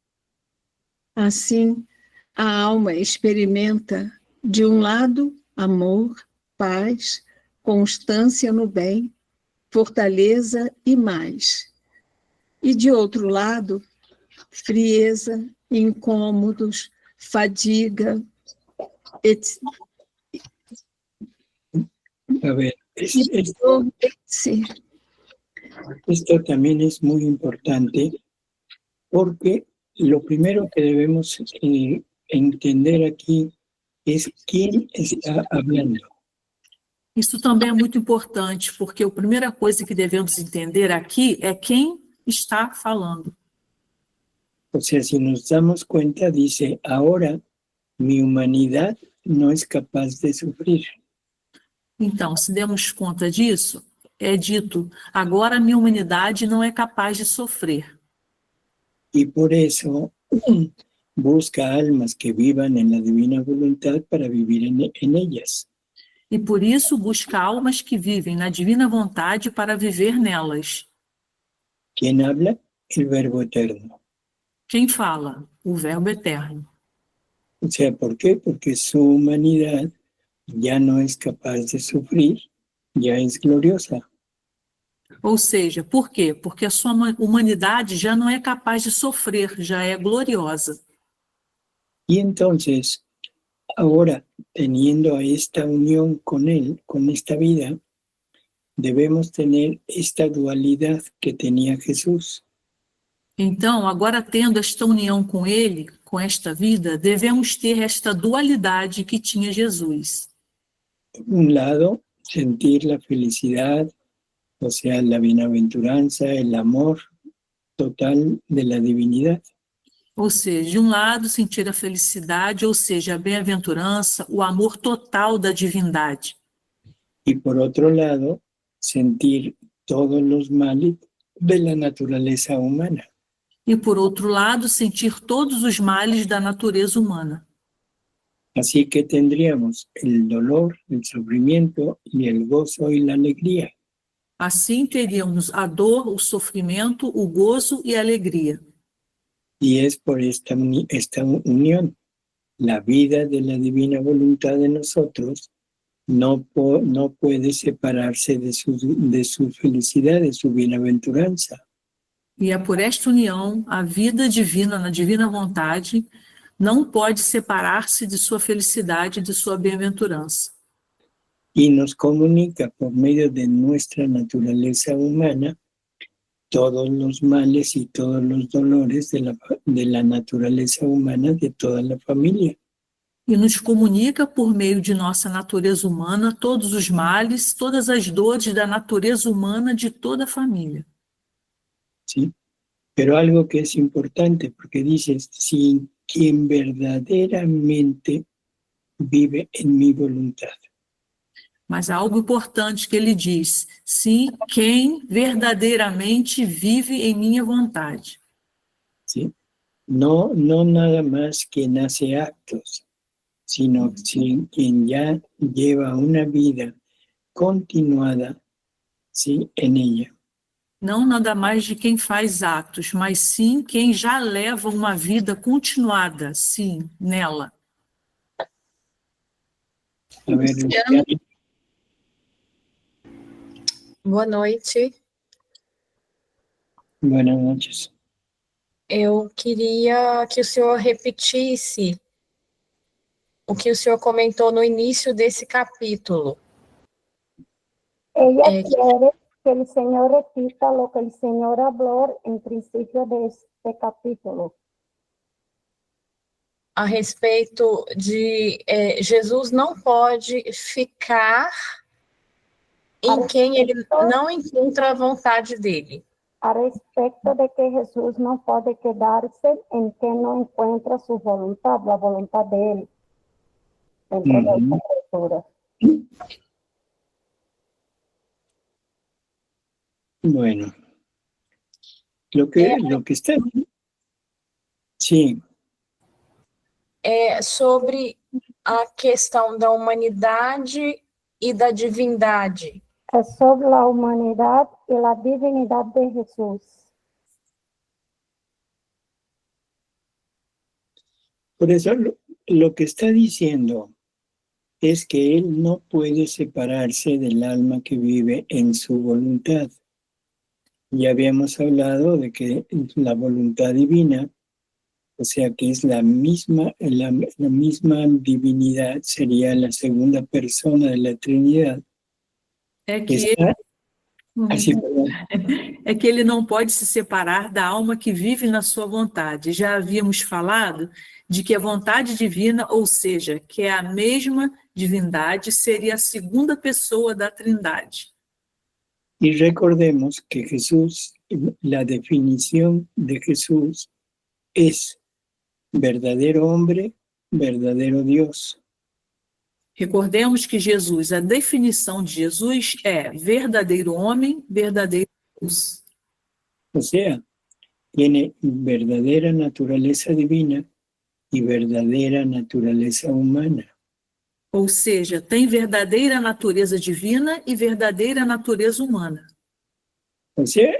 Assim, a alma experimenta, de um lado, amor, paz, constância no bem, fortaleza e mais. E, de outro lado, frieza, incômodos, fadiga, etc. A ver, Sí. Esto también es muy importante porque lo primero que debemos entender aquí es quién está hablando. Isso também é muito importante, porque a primeira coisa que devemos entender aqui é quem está falando. O sea, si nos damos cuenta, dice, ahora mi humanidad no es capaz de sufrir. Então, se demos conta disso, é dito, agora a minha humanidade não é capaz de sofrer. Y por eso busca almas que vivan en la divina voluntad para vivir en ellas. E por isso busca almas que vivem na divina vontade para viver nelas. ¿Quién habla? El Verbo Eterno. Quem fala? O Verbo Eterno. O sea, ¿por qué? Porque su humanidad ya no es capaz de sufrir, ya es gloriosa. Ou seja, por quê? Porque a sua humanidade já não é capaz de sofrer, já é gloriosa. Y entonces, ahora, teniendo esta unión con Él, con esta vida, debemos tener esta dualidad que tenía Jesús. Então, agora tendo esta união com Ele, com esta vida, devemos ter esta dualidade que tinha Jesus. Por un lado, sentir la felicidad, o sea, la bienaventuranza, el amor total de la divinidad. Ou seja, de um lado, sentir a felicidade, ou seja, a bem-aventurança, o amor total da divindade. Y por otro lado, sentir todos los males de la naturaleza humana. E, por outro lado, sentir todos os males da natureza humana. Así que tendríamos el dolor, el sufrimiento y el gozo y la alegría. Assim teríamos a dor, o sofrimento, o gozo e a alegria. Y es por esta unión, la vida de la divina voluntad de nosotros no puede separarse de su felicidad, de su bienaventuranza. E é por esta união, a vida divina, na divina vontade, não pode separar-se de sua felicidade e de sua bem-aventurança. Y nos comunica por medio de nuestra naturaleza humana todos los males y todos los dolores de la naturaleza humana de toda la familia. E nos comunica por meio de nossa natureza humana todos os males, todas as dores da natureza humana de toda a família. ¿Sí? Pero algo que es importante, porque dices, si quien verdaderamente vive en mi voluntad. Mas há algo importante que ele diz: sim, quem verdadeiramente vive em minha vontade. ¿Sí? No nada más quien hace actos, sino quien ya lleva una vida continuada, ¿sí?, en ella. Não nada mais de quem faz atos, mas sim quem já leva uma vida continuada, sim, nela. A ver, Luciana. Boa noite. Buenas noches. Eu queria que o senhor repetisse o que o senhor comentou no início desse capítulo. Ella quiere que el Señor repita lo que el Señor habló en principio de este capítulo. A respeito de Jesus não pode ficar em quem ele não encontra a vontade dele. A respecto de que Jesús no puede quedarse en que no encuentra su voluntad, la voluntad de él, dentro de esta escritura. Bueno, lo que está... Sí. É sobre a questão da humanidade e da divindade. Es sobre la humanidad y la divinidad de Jesús. Por eso lo que está diciendo es que él no puede separarse del alma que vive en su voluntad. Ya habíamos hablado de que la voluntad divina, o sea que es la misma divinidad, sería la segunda persona de la Trinidad. É que ele não pode se separar da alma que vive na sua vontade. Já havíamos falado de que a vontade divina, ou seja, que é a mesma divindade, seria a segunda pessoa da Trindade. Y recordemos que Jesús, la definición de Jesús es verdadero hombre, verdadero Dios. Recordemos que Jesus, a definição de Jesus é verdadeiro homem, verdadeiro Deus. O sea, tiene verdadera naturaleza divina y verdadera naturaleza humana. Ou seja, tem verdadeira natureza divina e verdadeira natureza humana. O sea,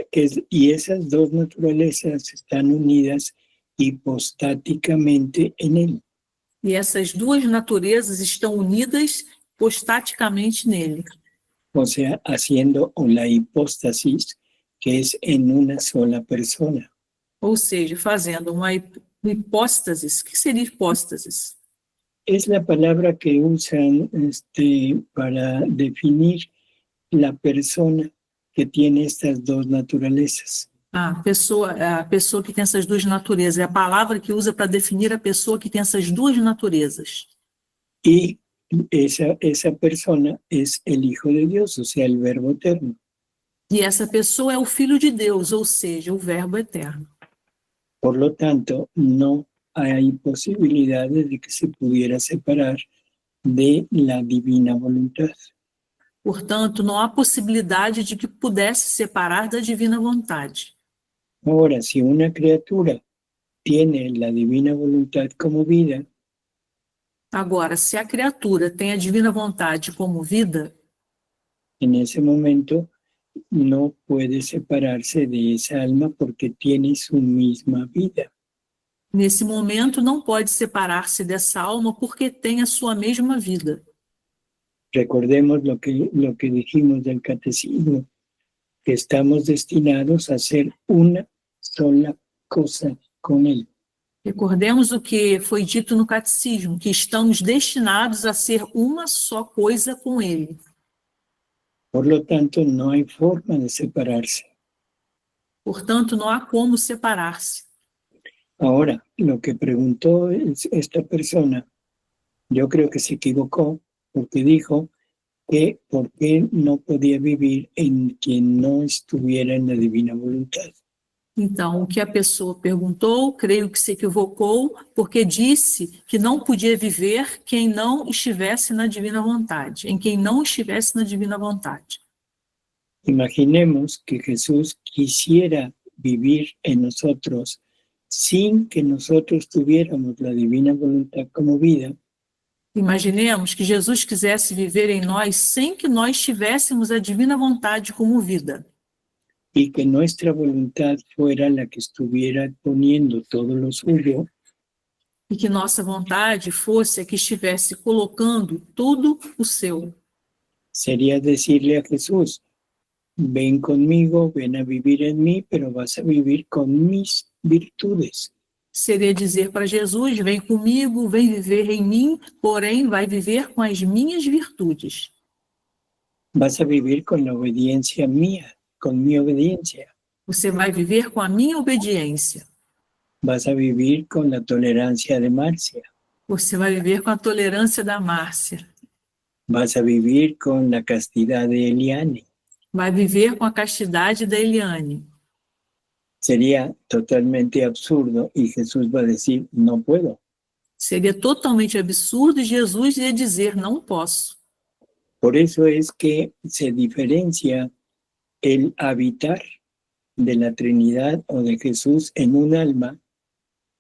y esas dos naturalezas están unidas hipostáticamente en él. E essas duas naturezas estão unidas hipostaticamente nele. O sea, haciendo la hipóstasis, que es en una sola persona. Ou seja, fazendo uma hipóstasis. O que seria hipóstasis? Es la palabra que usan para definir la persona que tiene estas dos naturalezas. A pessoa que tem essas duas naturezas. É a palavra que usa para definir a pessoa que tem essas duas naturezas. Y esa persona es el Hijo de Dios, o sea, el Verbo eterno. E essa pessoa é o Filho de Deus, ou seja, o Verbo eterno. Por lo tanto, no hay posibilidades de que se pudiera separar de la divina voluntad. Portanto, não há possibilidade de que pudesse separar da divina vontade. Ahora, si una criatura tiene la divina voluntad como vida, Agora, se a criatura tem a divina vontade como vida, en ese momento no puede separarse de esa alma porque tiene su misma vida. nesse momento não pode separar-se dessa alma porque tem a sua mesma vida. Recordemos lo que dijimos del catecismo, que estamos destinados a hacer una sola cosa con él. Recordemos o que foi dito no catecismo, que estamos destinados a ser uma só coisa com ele. Por lo tanto, no hay forma de separarse. Portanto, não há como separar-se. Ahora, lo que preguntó esta persona, yo creo que se equivocó porque dijo que por qué no podía vivir en quien no estuviera en la divina voluntad. Então, o que a pessoa perguntou, creio que se equivocou, porque disse que não podia viver quem não estivesse na divina vontade, em quem não estivesse na divina vontade. Imaginemos que Jesús quisiera vivir en nosotros sin que nosotros tuviéramos la divina voluntad como vida. Imaginemos que Jesus quisesse viver em nós sem que nós tivéssemos a divina vontade como vida. Y que nuestra voluntad fuera la que estuviera poniendo todo lo suyo, E que nossa vontade fosse a que estivesse colocando tudo o seu. sería decirle a Jesús, ven conmigo, ven a vivir en mí, pero vas a vivir con mis virtudes. Seria dizer para Jesus, vem comigo, vem viver em mim, porém vai viver com as minhas virtudes. Vas a vivir con la obediencia mía, con mi obediencia. Você vai viver com a minha obediência. Vas a vivir con la tolerancia de Marcia. Você vai viver com a tolerância da Márcia. Vas a vivir con la castidad de Eliane. Vai viver com a castidade da Eliane. Sería totalmente absurdo y Jesús va a decir, no puedo. Seria totalmente absurdo e Jesus ia dizer, não posso. Por eso es que se diferencia el habitar de la Trinidad o de Jesús en un alma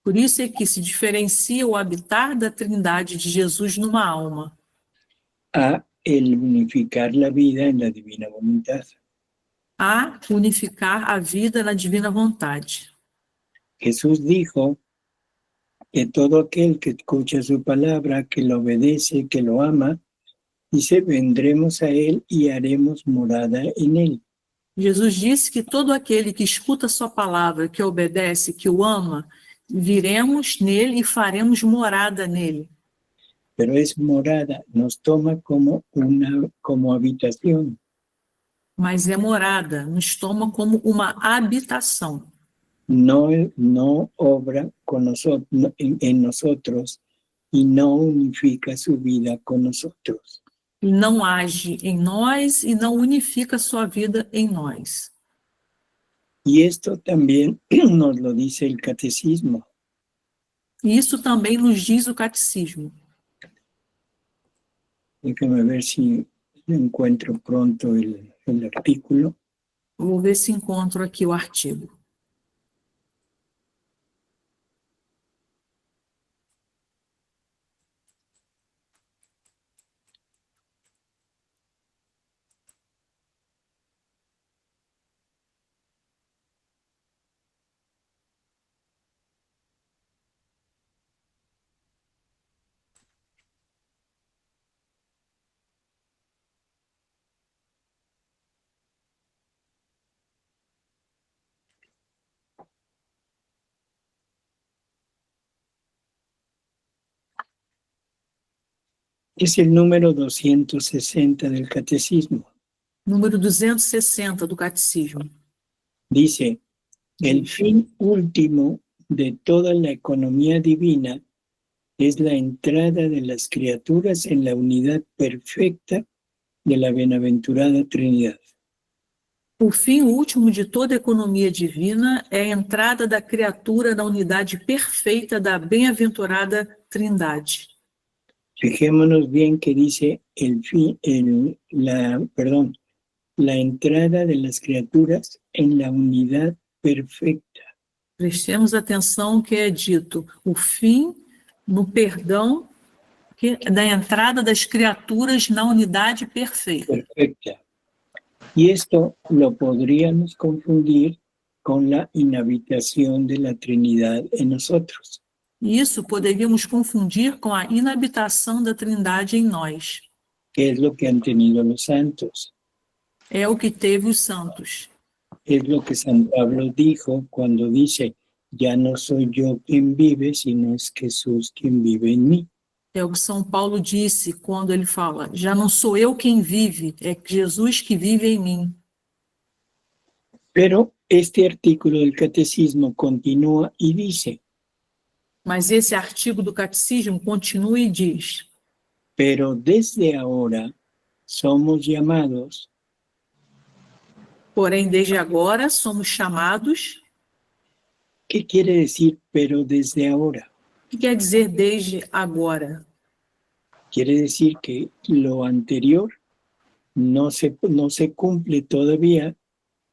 Por isso é que se diferencia o habitar da Trindade de Jesus numa alma, a el unificar la vida en la divina voluntad. a unificar a vida na divina vontade. Jesús dijo que todo aquel que escucha su palabra, que lo obedece, que lo ama, dice, vendremos a él y haremos morada en él. Jesus disse que todo aquele que escuta a sua palavra, que obedece, que o ama, viremos nele e faremos morada nele. Pero es morada, nos toma como habitación. Mas é morada, nos toma como uma habitação. No obra con nosotros, en nosotros y no unifica su vida con nosotros. E não age em nós e não unifica sua vida em nós. Y esto también nos lo dice el catecismo. E isso também nos diz o catecismo. Déjame ver si encuentro pronto el artículo. Vou ver se encontro aqui o artigo. Es el número 260 del Catecismo. Número 260 do Catecismo. Dice, el fin último de toda la economía divina es la entrada de las criaturas en la unidad perfecta de la bienaventurada Trinidad. O fim último de toda a economia divina é a entrada da criatura na unidade perfeita da bem-aventurada Trindade. Fijémonos bien que dice la entrada de las criaturas en la unidad perfecta. Prestemos atenção que é dito o fim no perdão da entrada das criaturas na unidade perfeita. Perfecta. Y esto lo podríamos confundir con la inhabitación de la Trinidad en nosotros. Isso poderíamos confundir com a inabitação da Trindade em nós. Que es lo que han tenido los santos. É o que teve os santos. Es lo que San Pablo dijo cuando dice, ya no soy yo quien vive, sino es Jesús quien vive en mí. É o que São Paulo disse quando ele fala, já não sou eu quem vive, é Jesus que vive em mim. Pero este artículo del Catecismo continúa y dice, Mas esse artigo do Catecismo continua e diz, pero desde ahora somos llamados, porém desde agora somos chamados. ¿qué quiere decir pero desde ahora? O que quer dizer desde agora? Quiere decir que lo anterior no se cumple todavía,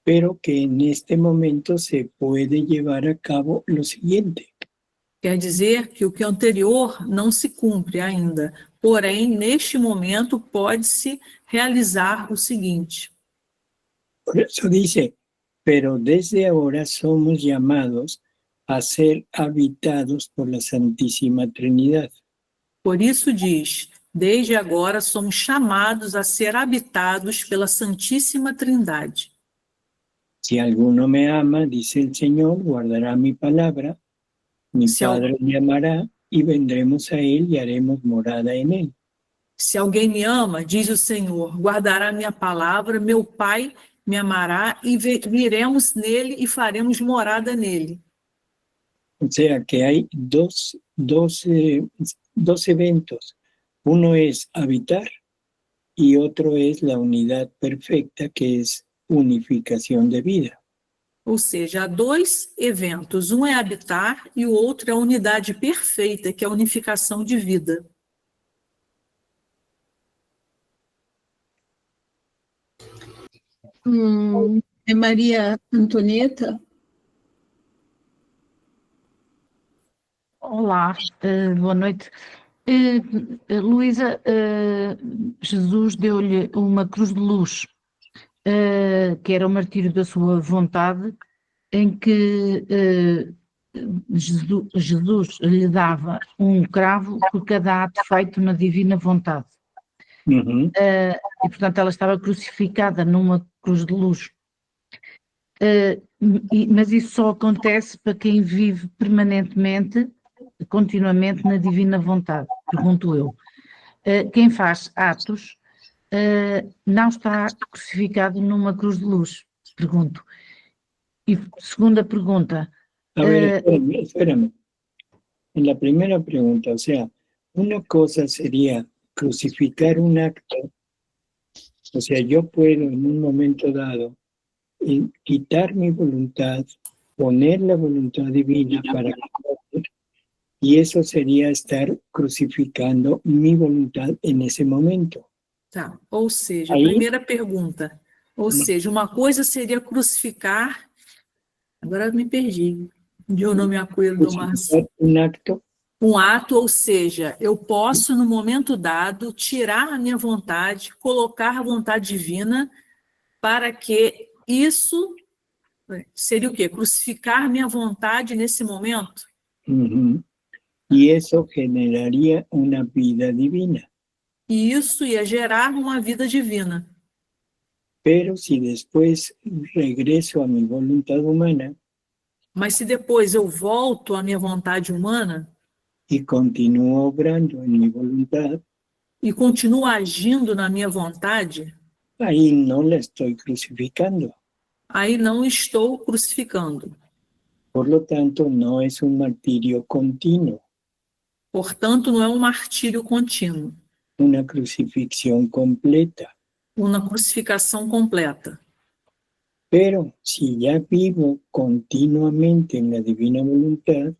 pero que en este momento se puede llevar a cabo lo siguiente. Quer dizer que o que é anterior não se cumpre ainda, porém, neste momento, pode-se realizar o seguinte. Por eso dice, pero desde ahora somos llamados a ser habitados por la Santísima Trinidad. Por isso diz, desde agora somos chamados a ser habitados pela Santíssima Trindade. Si alguno me ama, dice el Señor, guardará mi palabra, mi Padre me amará y vendremos a él y haremos morada en él. Se alguém me ama, diz o Senhor, guardará minha palavra, meu Pai me amará e viremos nele e faremos morada nele. O sea que hay dos eventos. Uno es habitar y otro es la unidad perfecta, que es unificación de vida. Ou seja, há dois eventos. Um é habitar e o outro é a unidade perfeita, que é a unificação de vida. Maria Antonieta? Olá, boa noite. Luísa, Jesus deu-lhe uma cruz de luz, que era o martírio da sua vontade, em que Jesus lhe dava um cravo por cada ato feito na divina vontade. Uhum. E, portanto, ela estava crucificada numa cruz de luz. Mas isso só acontece para quem vive permanentemente, continuamente na divina vontade, pergunto eu. Quem faz atos não está crucificado numa cruz de luz, pergunto. Y segunda pregunta. A ver, espérame. En la primera pregunta, o sea, una cosa sería crucificar un acto, o sea, yo puedo en un momento dado quitar mi voluntad, poner la voluntad divina para que, y eso sería estar crucificando mi voluntad en ese momento. Tá, ou seja, Aí, a primeira pergunta, ou seja, uma coisa seria crucificar, agora eu me perdi, eu não me acuerdo mais. Un acto. Um ato, ou seja, eu posso, no momento dado, tirar a minha vontade, colocar a vontade divina para que isso seria o quê? Crucificar minha vontade nesse momento? Uh-huh. Y eso generaría una vida divina. E isso ia gerar uma vida divina. Pero si después regreso a mi voluntad humana, mas se depois eu volto à minha vontade humana y continúo obrando en mi voluntad, e continua agindo na minha vontade, ahí no la estoy crucificando. aí não estou crucificando. Por lo tanto, no es un martirio continuo, Portanto, não é um martírio contínuo, una crucifixión completa. uma crucificação completa. Pero si ya vivo continuamente en la divina voluntad,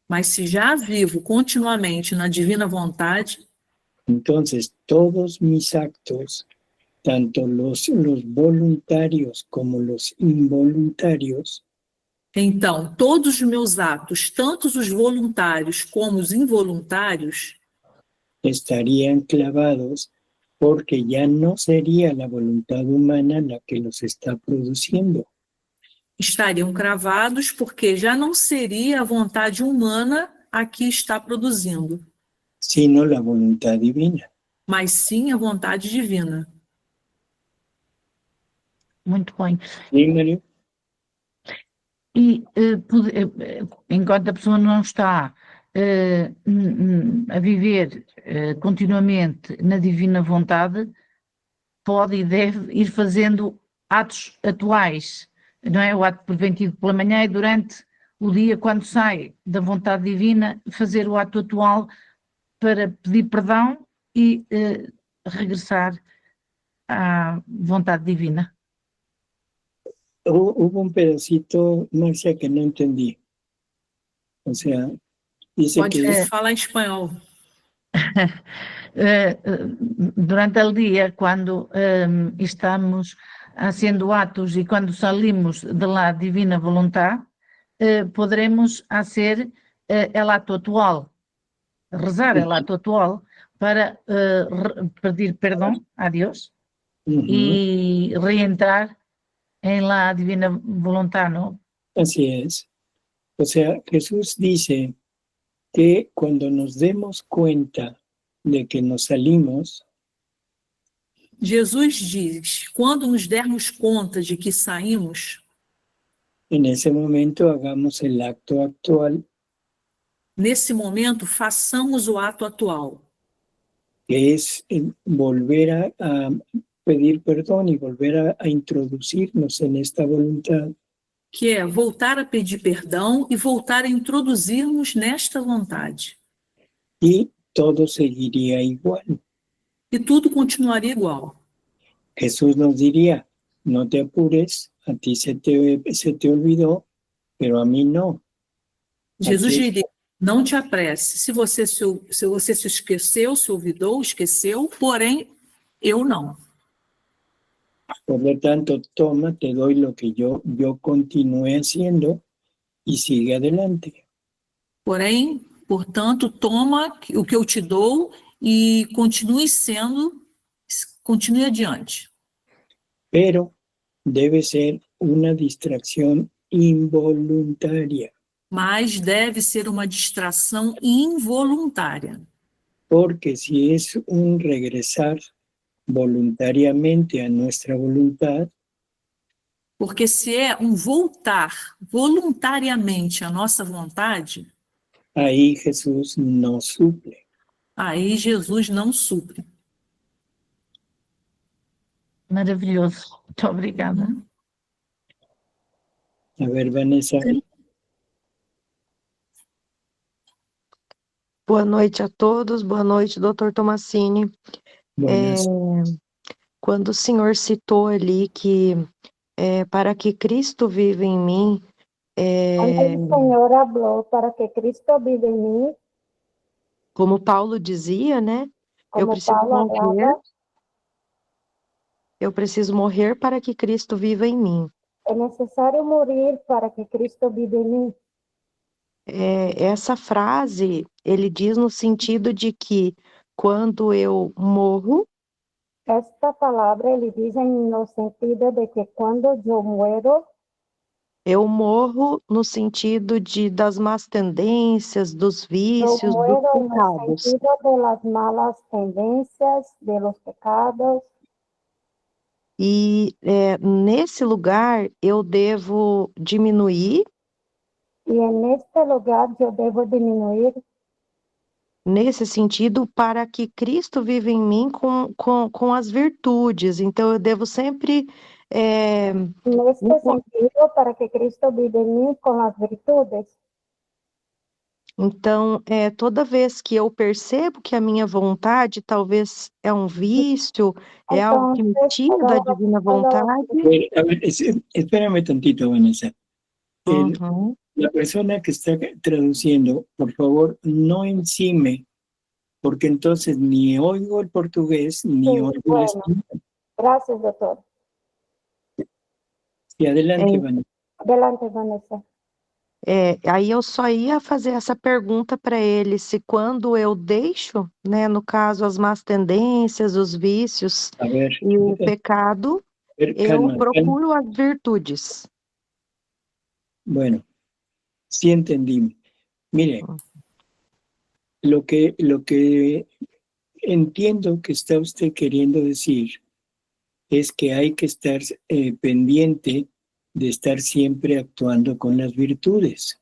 Mas se já vivo continuamente na divina vontade, entonces todos mis actos, tanto los voluntarios como los involuntarios, então todos os meus atos, tanto os voluntários como os involuntários, estarían clavados porque ya no sería la voluntad humana la que los está produciendo, estariam cravados porque já não seria a vontade humana a que está produzindo, sino la voluntad divina. mas sim a vontade divina. Muito bem. ¿Sí, Mario? E enquanto a pessoa não está a viver continuamente na divina vontade, pode e deve ir fazendo atos atuais, não é? O ato preventivo pela manhã e durante o dia, quando sai da vontade divina, fazer o ato atual para pedir perdão e regressar à vontade divina. Hubo un pedacito, Marcia, que no entendí. O sea, dice Pode que falar em espanhol. Durante el día, cuando estamos haciendo actos y cuando salimos de la divina voluntad, podremos hacer el acto actual, rezar el acto actual para pedir perdón a Dios y reentrar en la divina voluntad, ¿no? así es. O sea, Jesús dice que cuando nos demos cuenta de que nos salimos, Jesus diz, quando nos dermos conta de que saímos, en ese momento hagamos el acto actual, nesse momento façamos o ato atual, que es volver a pedir perdón y volver a introducirnos en esta voluntad. que é voltar a pedir perdão e voltar a introduzirmos nesta vontade. Y todo seguiría igual. E tudo continuaria igual. Jesús nos diría, no te apures, a ti se te olvidó, pero a mí no. Jesus Aqui- diria, não te apresse. Se você se esqueceu, se olvidou, esqueceu, porém, eu não. Por lo tanto, toma, te doy lo que yo continúe haciendo y sigue adelante. Porém, portanto, toma o que eu te dou e continue adiante. Pero debe ser una distracción involuntaria, Mas deve ser uma distração involuntária. porque si es un regresar voluntariamente a nuestra voluntad, Porque se é um voltar voluntariamente à nossa vontade, ahí Jesús nos suple. aí Jesus não supre. Maravilhoso. Muito obrigada. A ver, Vanessa. Boa noite a todos, boa noite, doutor Tomassini. Buenas. Quando o senhor citou ali que para que Cristo viva em mim, Cuando el Señor habló para que Cristo vive en mí, como Paulo dizia, né? Eu como preciso Pablo morrer, hablaba, eu preciso morrer para que Cristo viva em mim. es necesario morir para que Cristo vive en mí. Essa frase, ele diz no sentido de que quando eu morro, Esta palabra le dice en el sentido de que cuando yo muero, eu morro no sentido das más tendências, dos yo vícios, dos muero en el pecados. sentido de las malas tendencias, de los pecados. E nesse lugar eu devo diminuir Y en este lugar yo debo disminuir nesse sentido, para que Cristo viva em mim com as virtudes. Então, eu devo sempre Neste sentido, para que Cristo viva em mim com as virtudes. Então, toda vez que eu percebo que a minha vontade talvez é um vício, é algo que me tira da divina vontade. A ver, espérame tantito, Vanessa. Uhum. La persona que está traduciendo, por favor, no encime, porque entonces ni oigo el portugués, ni Sí, oigo el bueno. español. Gracias, doctor. Y adelante, Vanessa. Adelante, Vanessa. Aí eu só ia fazer essa pergunta para ele, se quando eu deixo, né, no caso, as más tendências, os vícios A ver, e o pecado, a ver, eu calma, procuro as virtudes. Bueno, sí entendí. Mire, lo que entiendo que está usted queriendo decir es que hay que estar pendiente de estar sempre actuando com as virtudes.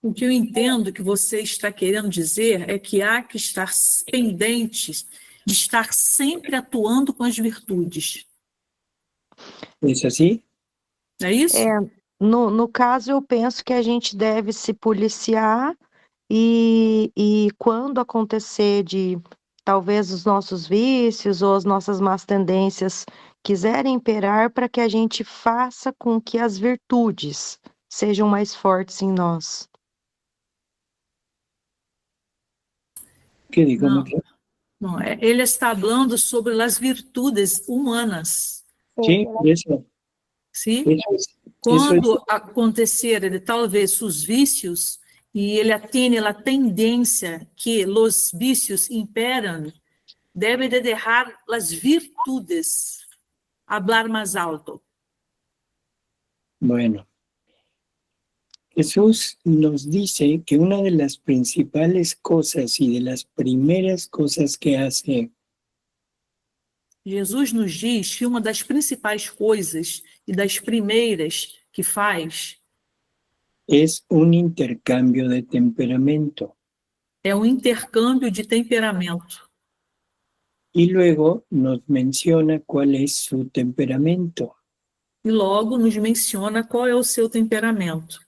O que eu entendo que você está querendo dizer é que há que estar pendentes de estar sempre atuando com as virtudes. É assim? É isso? No caso, eu penso que a gente deve se policiar e quando acontecer de talvez os nossos vícios ou as nossas más tendências quiserem imperar, para que a gente faça com que as virtudes sejam mais fortes em nós. Que digo, Não, ele está falando sobre as virtudes humanas. Sim, isso. Sim? Quando acontecer talvez os vícios e ele tiene a tendência que os vícios imperam, deve de deixar as virtudes hablar mais alto. Bueno, Jesús nos dice que una de las principales cosas y de las primeras cosas que hace Jesus nos diz que uma das principais coisas e das primeiras que faz es un intercambio de temperamento. É um intercâmbio de temperamento. Y luego nos menciona cuál es su temperamento. E logo nos menciona qual é o seu temperamento.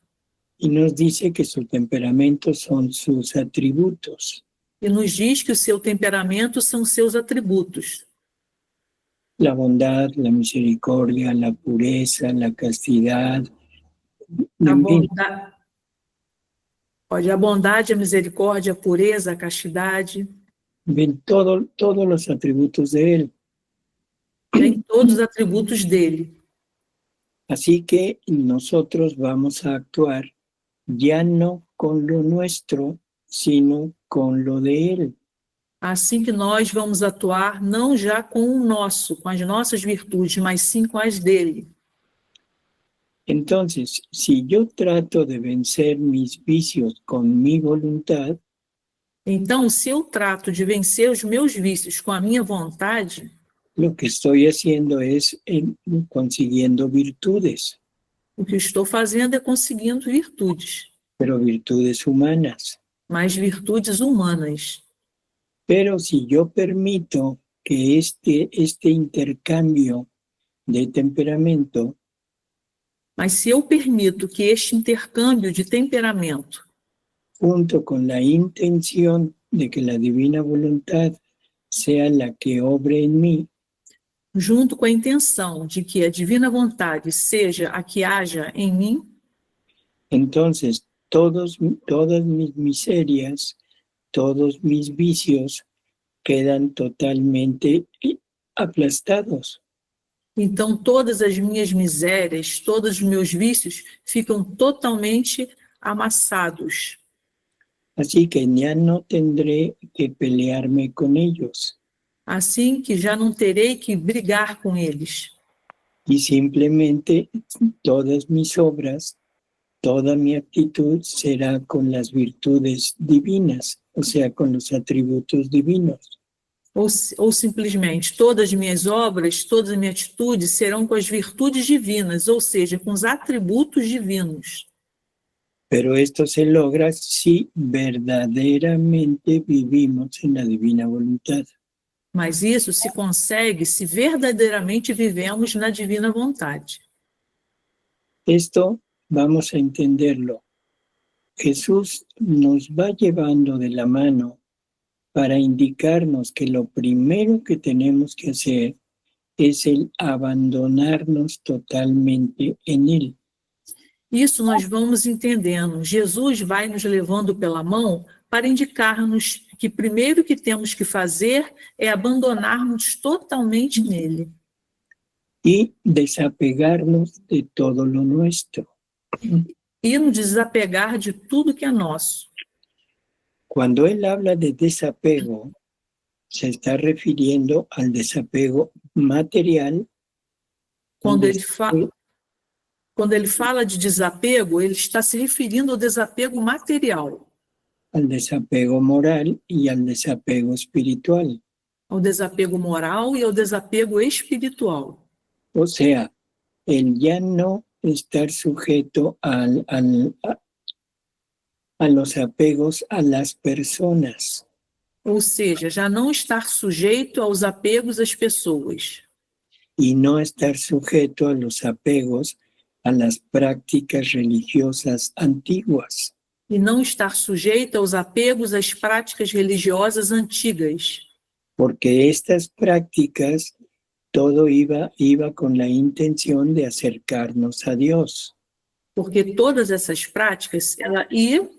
Y nos dice que su temperamento son sus atributos. E nos diz que o seu temperamento são seus atributos. La bondad, la misericordia, la pureza, la castidad. A bondade, a misericórdia, a pureza, a castidade. Ven todos los atributos de él. Tem todos os atributos dele. Así que nosotros vamos a actuar ya no con lo nuestro, sino con lo de él. Assim que nós vamos atuar não já com o nosso, com as nossas virtudes, mas sim com as dele. Entonces, si yo trato de vencer mis vicios con mi voluntad, então, se eu trato de vencer os meus vícios com a minha vontade, lo que estoy haciendo es consiguiendo virtudes. O que estou fazendo é conseguindo virtudes. Pero virtudes humanas. Mas virtudes humanas. Pero si yo permito que este intercambio de temperamento, mas se eu permito que este intercâmbio de temperamento, junto con la intención de que la divina voluntad sea la que obre en mí, junto com a intenção de que a divina vontade seja a que haja em mim, entonces todas mis miserias, todos mis vicios quedan totalmente aplastados. Então todas as minhas misérias, todos os meus vícios ficam totalmente amassados. Así que ya no tendré que pelearme con ellos. Assim que já não terei que brigar com eles. Y simplemente todas mis obras, toda mi actitud será con las virtudes divinas, o sea, con los atributos divinos. Ou simplesmente, todas as minhas obras, todas as minhas atitudes serão com as virtudes divinas, ou seja, com os atributos divinos. Pero esto se logra si verdaderamente vivimos en la divina voluntad. Mas isso se consegue se verdadeiramente vivemos na divina vontade. Esto vamos a entenderlo. Jesús nos va llevando de la mano para indicarnos que lo primero que tenemos que hacer es el abandonarnos totalmente en Él. Isso nós vamos entendendo. Jesus vai nos levando pela mão para indicar-nos que primeiro que temos que fazer é abandonarmos totalmente nele. Y desapegarnos de todo lo nuestro. E nos desapegar de tudo que é nosso. Cuando él habla de desapego, se está refiriendo al desapego material. Quando ele fala de desapego, ele está se referindo ao desapego material, Al desapego moral y al desapego espiritual. ao desapego moral e ao desapego espiritual. O sea, el ya no estar sujeto a los apegos a las personas. Ou seja, já não estar sujeito aos apegos às pessoas. Y no estar sujeto a los apegos a las prácticas religiosas antiguas. E não estar sujeito aos apegos às práticas religiosas antigas. Porque estas prácticas, todo iba con la intención de acercarnos a Dios. Porque todas essas práticas,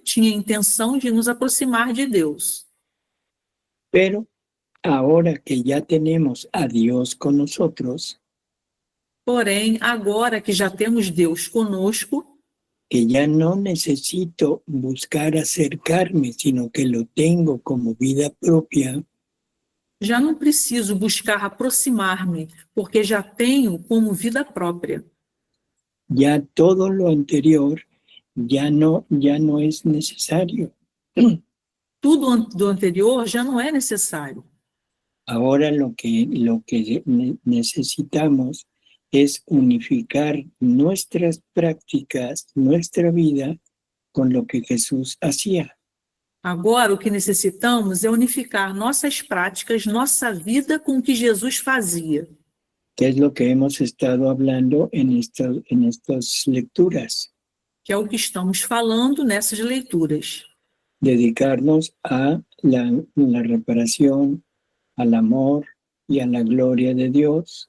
tinha a intenção de nos aproximar de Deus. Pero ahora que ya tenemos a Dios con nosotros, Porém, agora que já temos Deus conosco, que ya no necesito buscar acercarme, sino que lo tengo como vida propia, já não preciso buscar aproximar-me, porque já tenho como vida própria. ya todo lo anterior ya no es necesario. Tudo do anterior já não é necessário. Ahora lo que necesitamos es unificar nuestras prácticas, nuestra vida, con lo que Jesús hacía. Agora, o que necessitamos é unificar nossas práticas, nossa vida com o que Jesus fazia. Que es lo que hemos estado hablando en estas lecturas. Que é o que estamos falando nessas leituras. Dedicarnos a la reparación, al amor y a la gloria de Dios.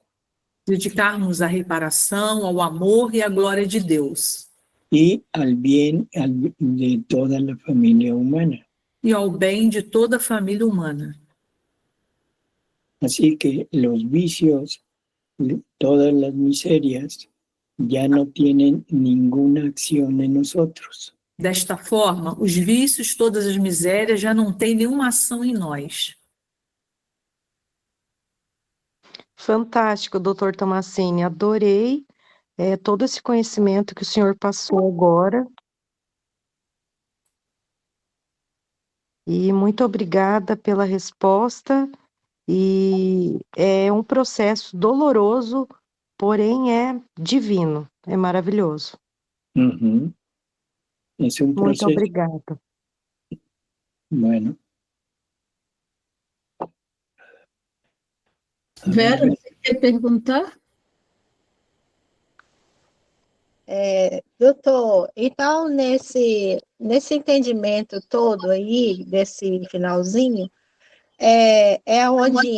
Dedicar-nos à reparação, ao amor e à glória de Deus. Y al bien de toda la familia humana. E ao bem de toda a família humana. Así que los vicios, todas las miserias, ya no tienen ninguna acción en nosotros. Desta forma, os vícios, todas as misérias já não têm nenhuma ação em nós. Fantástico, doutor Tomasini. Adorei todo esse conhecimento que o senhor passou agora. E muito obrigada pela resposta. E é um processo doloroso, porém é divino, é maravilhoso. Uhum. Esse é um processo. Muito obrigada. Bueno. Vera, você quer perguntar? Doutor, então nesse entendimento todo aí, desse finalzinho, é onde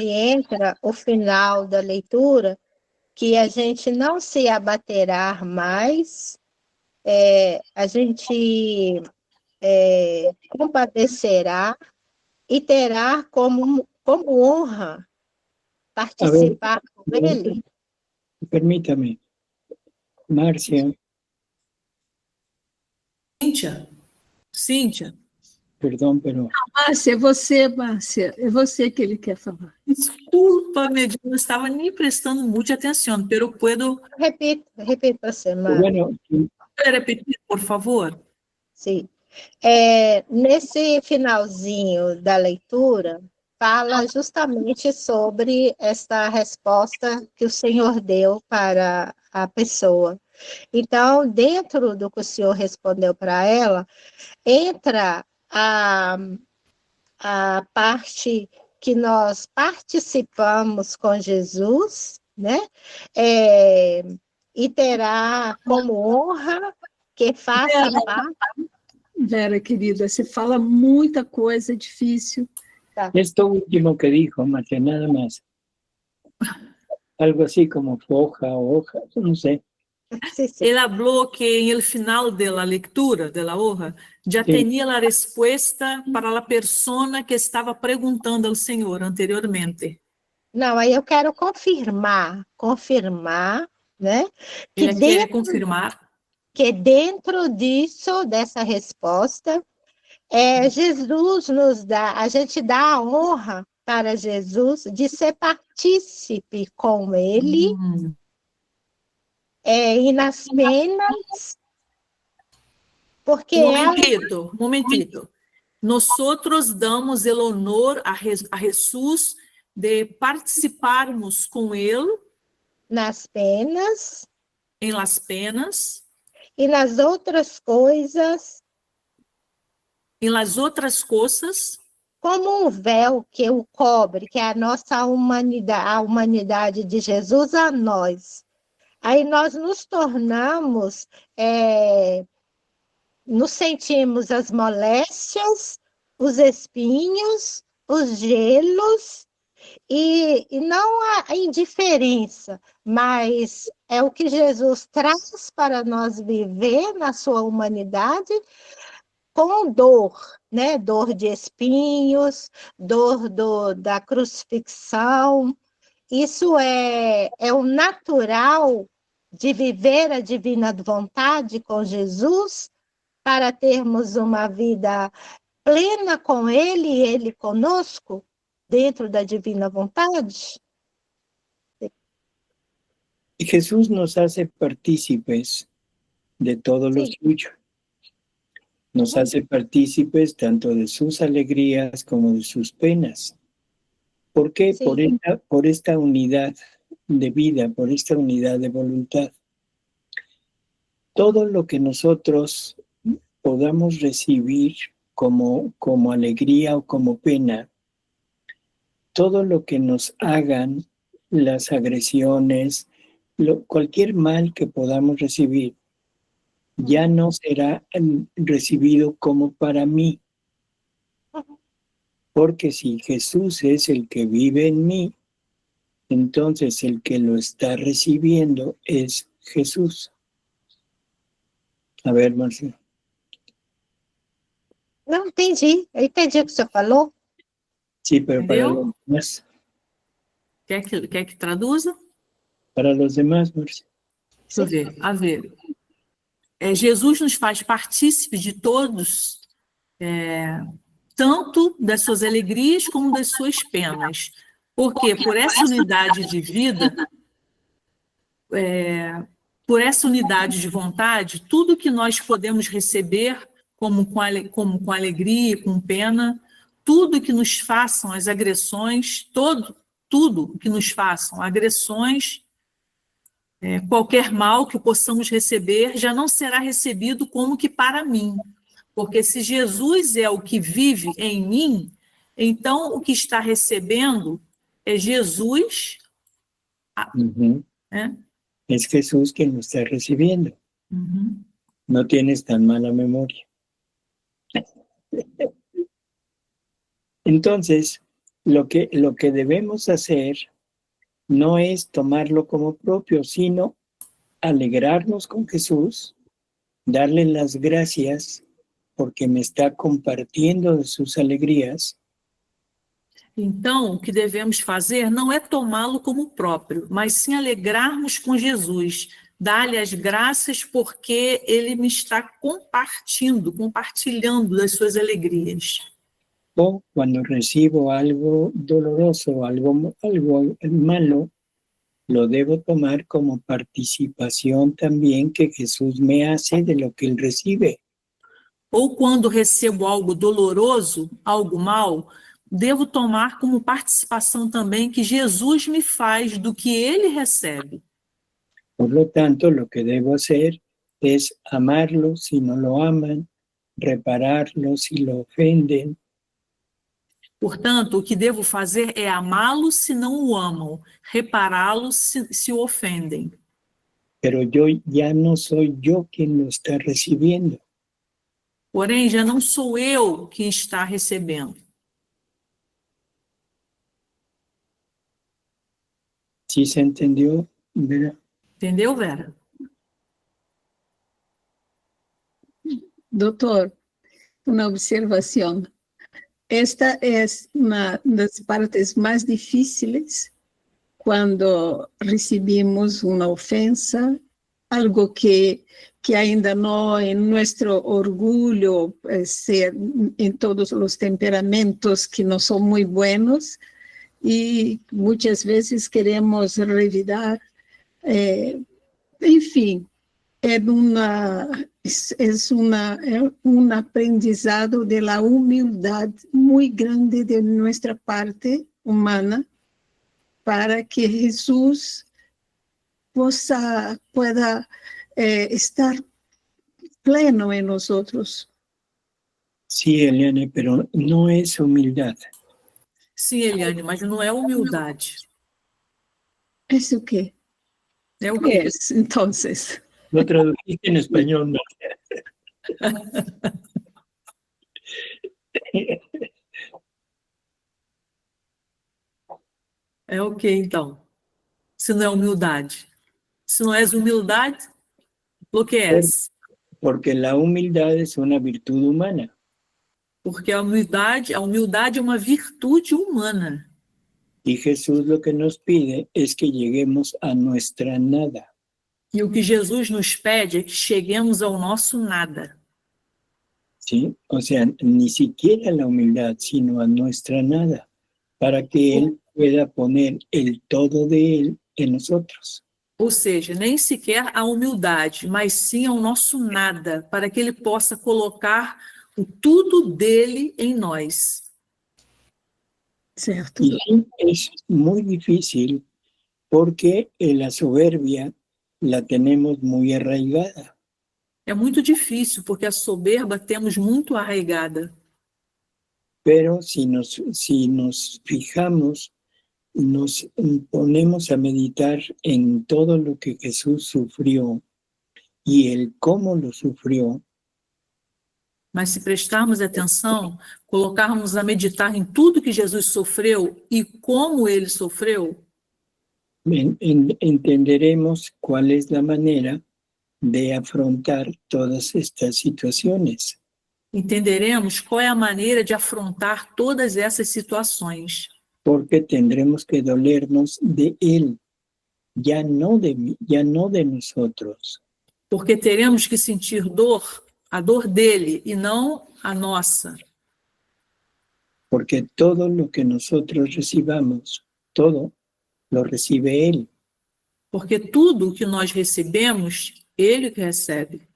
entra o final da leitura, que a gente não se abaterá mais, a gente compadecerá e terá como honra participar com ele. Permítame. Márcia. Cíntia. Perdão, pero... Márcia, é você que ele quer falar. Desculpa, Medina, não estava nem prestando muita atenção, pero puedo... Repita você, Márcia. Bueno, ¿Puede repetir, por favor? Sim. Nesse finalzinho da leitura, fala justamente sobre esta resposta que o Senhor deu para a pessoa. Então, dentro do que o senhor respondeu para ela, entra a parte que nós participamos com Jesus, né? E terá como honra que faça parte. Vera, querida, você fala muita coisa difícil. Esto último que dijo, Marcia, nada más. Algo así como hoja, no sé. Sí, sí. Ele falou que en el final de la lectura de la hoja já Sí. tenía la respuesta para la persona que estava perguntando ao Senhor anteriormente. Não, aí eu quero confirmar, né? Que Ele quer confirmar que dentro disso, dessa resposta, Jesus nos dá, a gente dá a honra para Jesus de ser partícipe com ele e nas penas, porque momentito. Nosotros damos el honor a Jesus de participarmos com ele nas penas em las penas e nas outras coisas, como um véu que o cobre, que é a nossa humanidade, a humanidade de Jesus a nós. Aí nós nos tornamos, nos sentimos as moléstias, os espinhos, os gelos, e não a indiferença, mas é o que Jesus traz para nós viver na sua humanidade com dor, né? Dor de espinhos, dor da crucifixão. Isso é o natural de viver a divina vontade com Jesus, para termos uma vida plena com Ele e Ele conosco, dentro da divina vontade. Y Jesús nos hace partícipes de todo lo suyo. Nos hace partícipes tanto de sus alegrías como de sus penas. ¿Por qué? Sí. Por esta unidad de vida, por esta unidad de voluntad. Todo lo que nosotros podamos recibir como alegría o como pena, todo lo que nos hagan las agresiones, cualquier mal que podamos recibir, ya no será recibido como para mí. Porque si Jesús es el que vive en mí, entonces el que lo está recibiendo es Jesús. A ver, Marcia. Não, entendi. Eu entendi o que você falou. Sí, pero para ¿Entendeu? los demás. Quer que traduza? Para los demás, Marcia. Deixa eu ver. A ver. Jesus nos faz partícipes de todos, tanto das suas alegrias como das suas penas. Porque por essa unidade de vida, por essa unidade de vontade, tudo que nós podemos receber como com alegria, com pena, tudo que nos façam as agressões, tudo que nos façam agressões, qualquer mal que possamos receber, já não será recebido como que para mim. Porque se Jesus é o que vive em mim, então o que está recebendo é Jesus. Es Jesús quien lo está recibiendo. No tienes tan mala memoria. Entonces, lo que debemos hacer no es tomarlo como propio, sino alegrarnos con Jesús, darle las gracias porque me está compartiendo de sus alegrías. Então, o que devemos fazer não é tomá-lo como próprio, mas sim alegrarmos com Jesus, dar-lhe as graças porque ele me está compartilhando das suas alegrias. O cuando recibo algo doloroso, algo malo, lo debo tomar como participación también que Jesús me hace de lo que él recibe. Ou quando recebo algo doloroso, algo mal, devo tomar como participação também que Jesus me faz do que ele recebe. Por lo tanto, lo que debo hacer es amarlo si no lo aman, repararlo si lo ofenden. Portanto, o que devo fazer é amá-lo se não o amam, repará-lo se o ofendem. Pero yo ya no soy yo quien lo está recibiendo. Porém, já não sou eu que está recebendo. ¿Sí se entendió? ¿Verdad? Entendeu, Vera? Doctor, una observación. Esta es una de las partes más difíciles cuando recibimos una ofensa, algo que ainda no en nuestro orgullo, en todos los temperamentos que no son muy buenos, y muchas veces queremos revidar. En fin, es un aprendizado de la humildad muy grande de nuestra parte humana para que Jesús pueda estar pleno en nosotros. Sí, Eliane, pero no es humildad. Sim, Eliane, mas não é humildade. ¿Eso qué? É o ¿Qué quê? es entonces? Lo tradujiste en español, ¿no? É o quê, então? Se não é humildade. Se não és humildade, o que és? Porque la humildad es una virtud humana. Porque a humildade é uma virtude humana. Y Jesús lo que nos pide es que lleguemos a nuestra nada. E o que Jesus nos pede é que cheguemos ao nosso nada. ¿Sí? O sea, ni siquiera la humildad, sino a nuestra nada, para que Él pueda poner el todo de Él en nosotros. Ou seja, nem sequer a humildade, mas sim ao nosso nada, para que Ele possa colocar o tudo dele em nós. Certo. Y es muy difícil porque la soberbia la tenemos muy arraigada. É muito difícil, porque a soberba temos muito arraigada. Pero si nos fijamos, nos ponemos a meditar en todo lo que Jesús sufrió y el cómo lo sufrió. Mas se prestarmos atenção, colocarmos a meditar em tudo que Jesus sofreu e como ele sofreu, entenderemos cuál es la manera de afrontar todas estas situaciones. entenderemos qual é a maneira de afrontar todas essas situações. Porque tendremos que dolernos de Él, ya no de nosotros. Porque teremos que sentir dor, a dor dele e não a nossa. Porque todo lo que nosotros recibamos, todo lo recibe Él. Porque tudo o que nós recebemos, ele que recebe.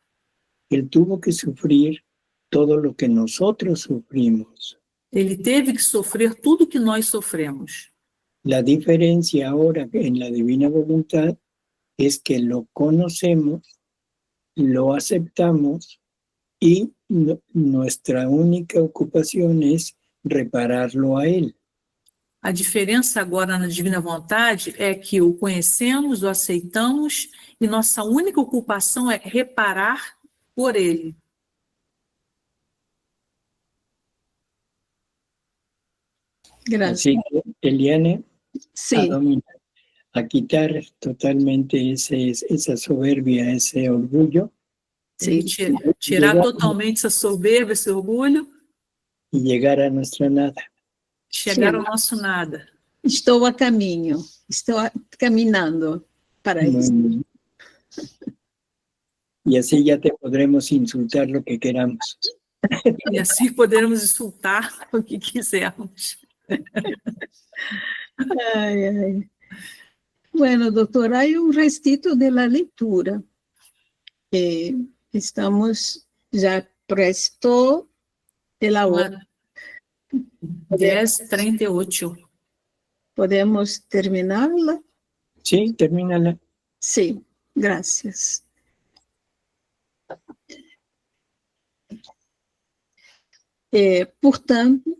Él tuvo que sufrir todo lo que nosotros sufrimos. Ele teve que sofrer tudo o que nós sofremos. La diferencia ahora en la divina voluntad es que lo conocemos, lo aceptamos y nuestra única ocupación es repararlo a Él. A diferença agora na divina vontade é que o conhecemos, o aceitamos e nossa única ocupação é reparar por ele. Gracias. Así que, Eliane, Sí. a quitar totalmente esa soberbia, ese orgullo. Tem que tirar totalmente essa soberba, esse orgulho. Y llegar a nuestra nada. Chegar ao nosso nada. Estou a caminho, estou caminhando para isso. Y así ya te podremos insultar lo que queramos. E assim poderemos insultar o que quisermos. Ay, ay. Bueno, doctor, hay un restito de la lectura. Estamos ya presto de la hora. 10:38. ¿Podemos terminarla? Sí, termínala. Sí. Graças. Portanto,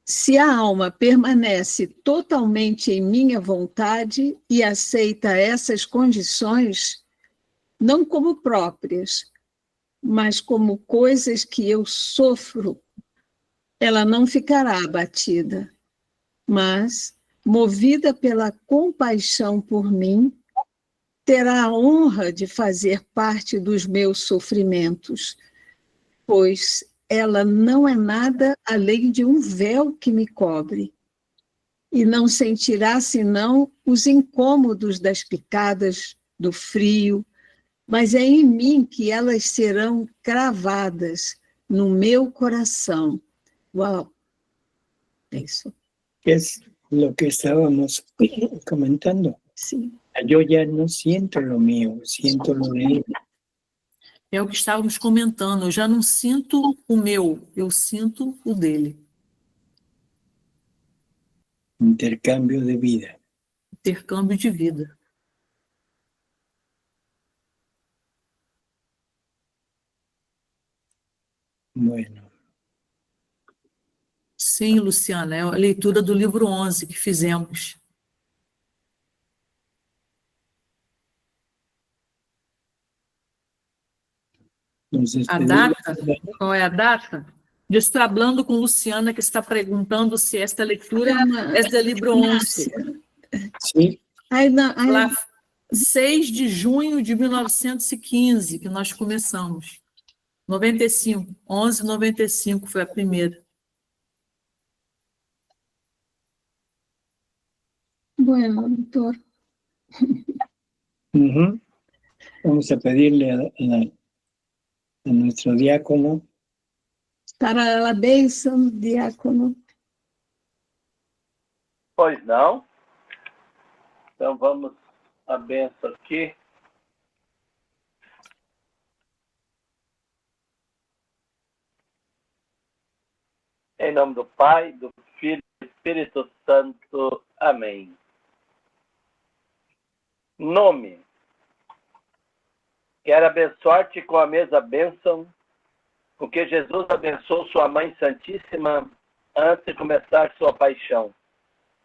se a alma permanece totalmente em minha vontade e aceita essas condições, não como próprias, mas como coisas que eu sofro, ela não ficará abatida, mas, movida pela compaixão por mim, terá a honra de fazer parte dos meus sofrimentos, pois ela não é nada além de um véu que me cobre, e não sentirá senão os incômodos das picadas, do frio, mas é em mim que elas serão cravadas no meu coração. Uau! Isso. Es lo que estábamos comentando. Sim. Yo ya no siento lo mío, siento lo de él. É o que estávamos comentando. Eu já não sinto o meu, eu sinto o dele. Intercambio de vida. Intercâmbio de vida. Bueno. Sim, Luciana, é a leitura do livro 11 que fizemos. A data? Qual é a data? Destrablando com Luciana, que está perguntando se esta leitura é do livro 11. Sim. Lá, 6 de junho de 1915, que nós começamos. 95, 11/95 foi a primeira. Bueno, doctor. Vamos a pedirle a nuestro diácono. Para a bênção, diácono. Pois não. Então vamos à bênção aqui. Em nome do Pai, do Filho e do Espírito Santo. Amém. Nome. Quero abençoar-te com a mesma bênção com que Jesus abençoou sua Mãe Santíssima antes de começar sua paixão.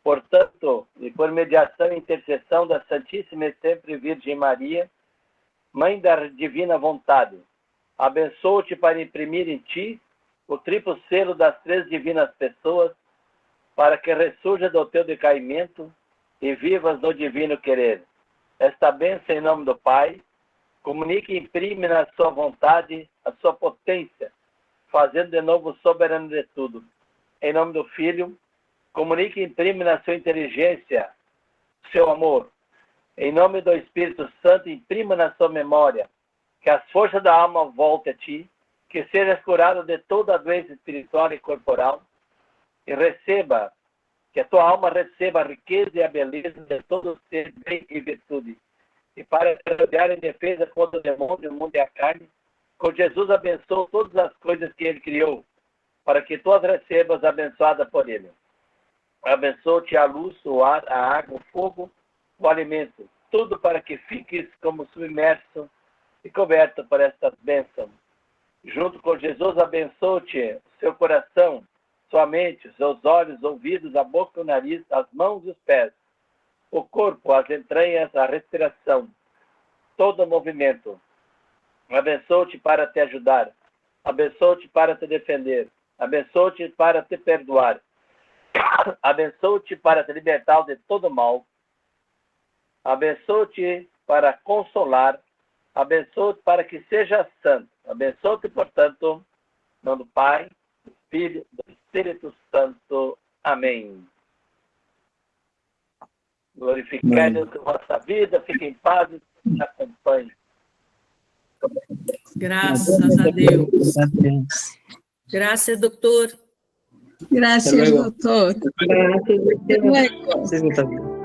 Portanto, e por mediação e intercessão da Santíssima e sempre Virgem Maria, Mãe da Divina Vontade, abençoo-te para imprimir em ti o triplo selo das três divinas pessoas, para que ressurja do teu decaimento e vivas no divino querer. Esta bênção em nome do Pai, comunique e imprime na sua vontade a sua potência, fazendo de novo soberano de tudo. Em nome do Filho, comunique e imprime na sua inteligência seu amor. Em nome do Espírito Santo, imprima na sua memória que as forças da alma voltem a ti, que sejas curado de toda a doença espiritual e corporal, e receba, que a tua alma receba a riqueza e a beleza de todo o ser, bem e virtude. E para te rodear em defesa contra o demônio, o mundo e a carne, com Jesus abençoa todas as coisas que ele criou, para que tu as recebas abençoada por ele. Abençoa-te a luz, o ar, a água, o fogo, o alimento, tudo para que fiques como submerso e coberto por estas bênçãos. Junto com Jesus, abençoa-te seu coração, sua mente, seus olhos, ouvidos, a boca, o nariz, as mãos e os pés, o corpo, as entranhas, a respiração, todo o movimento. Abençoa-te para te ajudar, abençoa-te para te defender, abençoa-te para te perdoar, abençoa-te para te libertar de todo mal, abençoa-te para consolar, abençoa-te para que seja santo, abençoa-te, portanto, em nome do Pai, do Filho e do Espírito Santo. Amém. Glorificai Deus com a vossa vida, fiquem em paz e nos acompanhe. Graças a Deus. Graças, doutor. Graças, doutor. Gracias. Luego. Sí, sí, también.